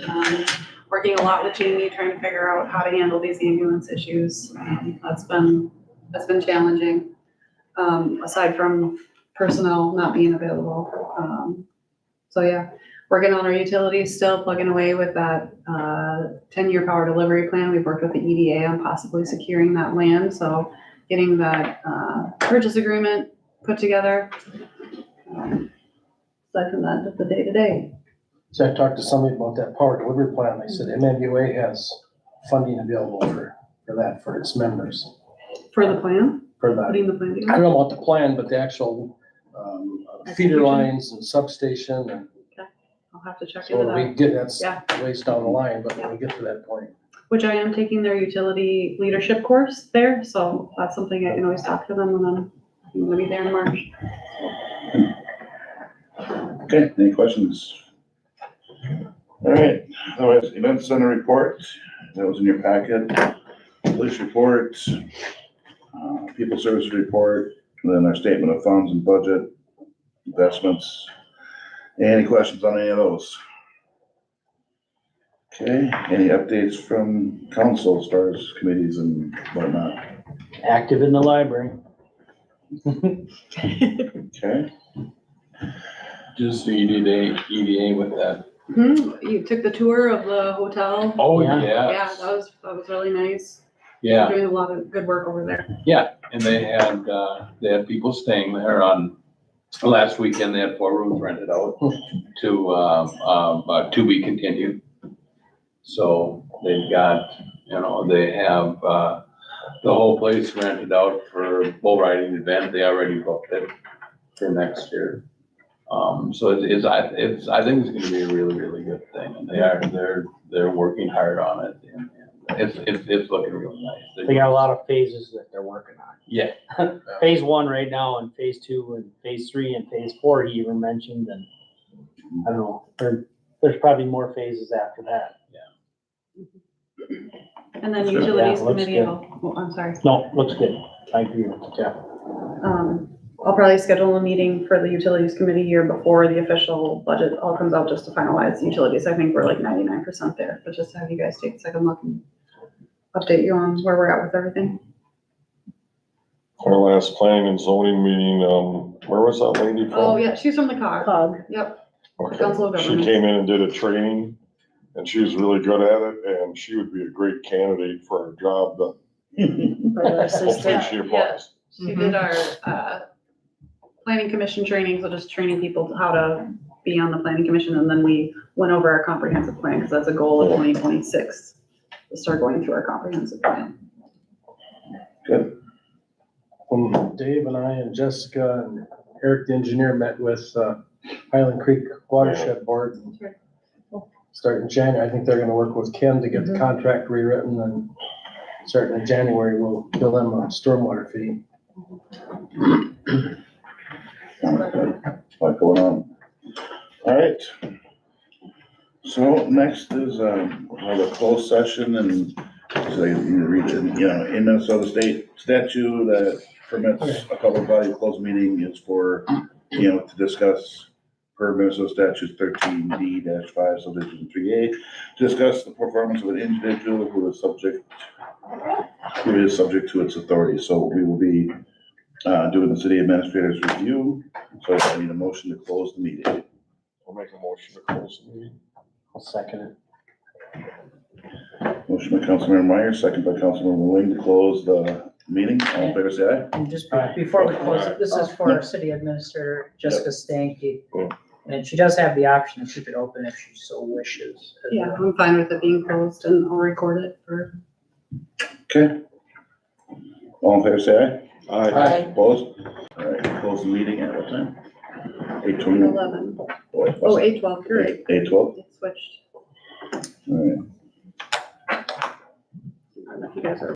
Working a lot with Jamie, trying to figure out how to handle these ambulance issues. That's been challenging, aside from personnel not being available. So yeah, working on our utilities still, plugging away with that 10-year power delivery plan. We've worked with the EDA on possibly securing that land, so getting that purchase agreement put together. Aside from that, just the day-to-day. so I talked to somebody about that power delivery plan, they said MMUA has funding available for that, for its members, For the plan, for that. putting the plan I together. don't know about the plan, but the actual, feeder Execution. lines and substation, and I'll have to check so into when we that, get, that's Yeah. ways down the line, but when we get to that point. which I am taking their utility leadership course there, so that's something I can always talk to them when I'm gonna be there in March. Okay, any questions? All right, otherwise, event center report, that was in your packet. Police report, people service report, and then our statement of funds and budget, investments. Any questions on any of those? Okay, any updates from council as far as committees and whatnot? Active in the library. Okay, Just the EDA with that. You took the tour of the hotel? Oh, Yeah. Yeah, that was really nice. Yeah, Doing a lot of good work over there. and they had people staying there on, last weekend, they had 4 rooms rented out to be continued. So they've got, they have, the whole place rented out for bull riding event. They already booked it for next year. So I think it's gonna be a really, really good thing, and they're working hard on it, and it's looking really nice. They got a lot of phases that they're working on. Yeah, Phase 1 right now, and phase 2, and phase 3, and phase 4 he even mentioned, and I don't know, there's probably more phases after that. And then Sure. utilities Yeah, looks committee, good. I'm sorry. No, looks good. I agree with Jeff. I'll probably schedule a meeting for the utilities committee here before the official budget all comes out, just to finalize utilities. I think we're like 99% there, but just have you guys take a second look and update you on where we're at with everything. Our last planning and zoning meeting, where was that lady from? Oh, yeah, she's from the COG. Cog. Yep. Okay. Council of She Governments. came in and did a training, and she was really good at it, and she would be a great candidate for our job, but For the hopefully assistant. she applies. She did our, planning commission training, so just training people how to be on the planning commission, and then we went over our comprehensive plan, because that's a goal of 2026, to start going through our comprehensive plan. Good. When Dave and I and Jessica and Eric, the engineer, met with Highland Creek Watershed Board. That's Starting in January, I think they're gonna work with Ken to get the contract rewritten, and starting in January, we'll bill them a stormwater fee. Lot going on. All right. So next is, we'll have a closed session, and so you need to read it, in Minnesota state statute that permits a public body closed meeting is for, to discuss per Minnesota statute 13D-5 subdivision 3A, to discuss the performance of an individual who is subject to its authority. So we will be doing the city administrator's review. So I need a motion to close the meeting. I'll make a motion to close the meeting. I'll second it. Motion by Councilmember Meyer, second by Councilmember Wing to close the meeting. All in favor, say aye. And just before we close it, this is for our city administrator, Jessica Stanky. Cool. And she does have the option to keep it open if she so wishes. Yeah, I'm fine with it being closed, and I'll record it for. Okay. All in favor, say aye. Aye. Opposed? All right, close the meeting at what time? 8:20. 11. Oh, 8:12, you're right. 8:12? It switched. All right. I don't know if you guys are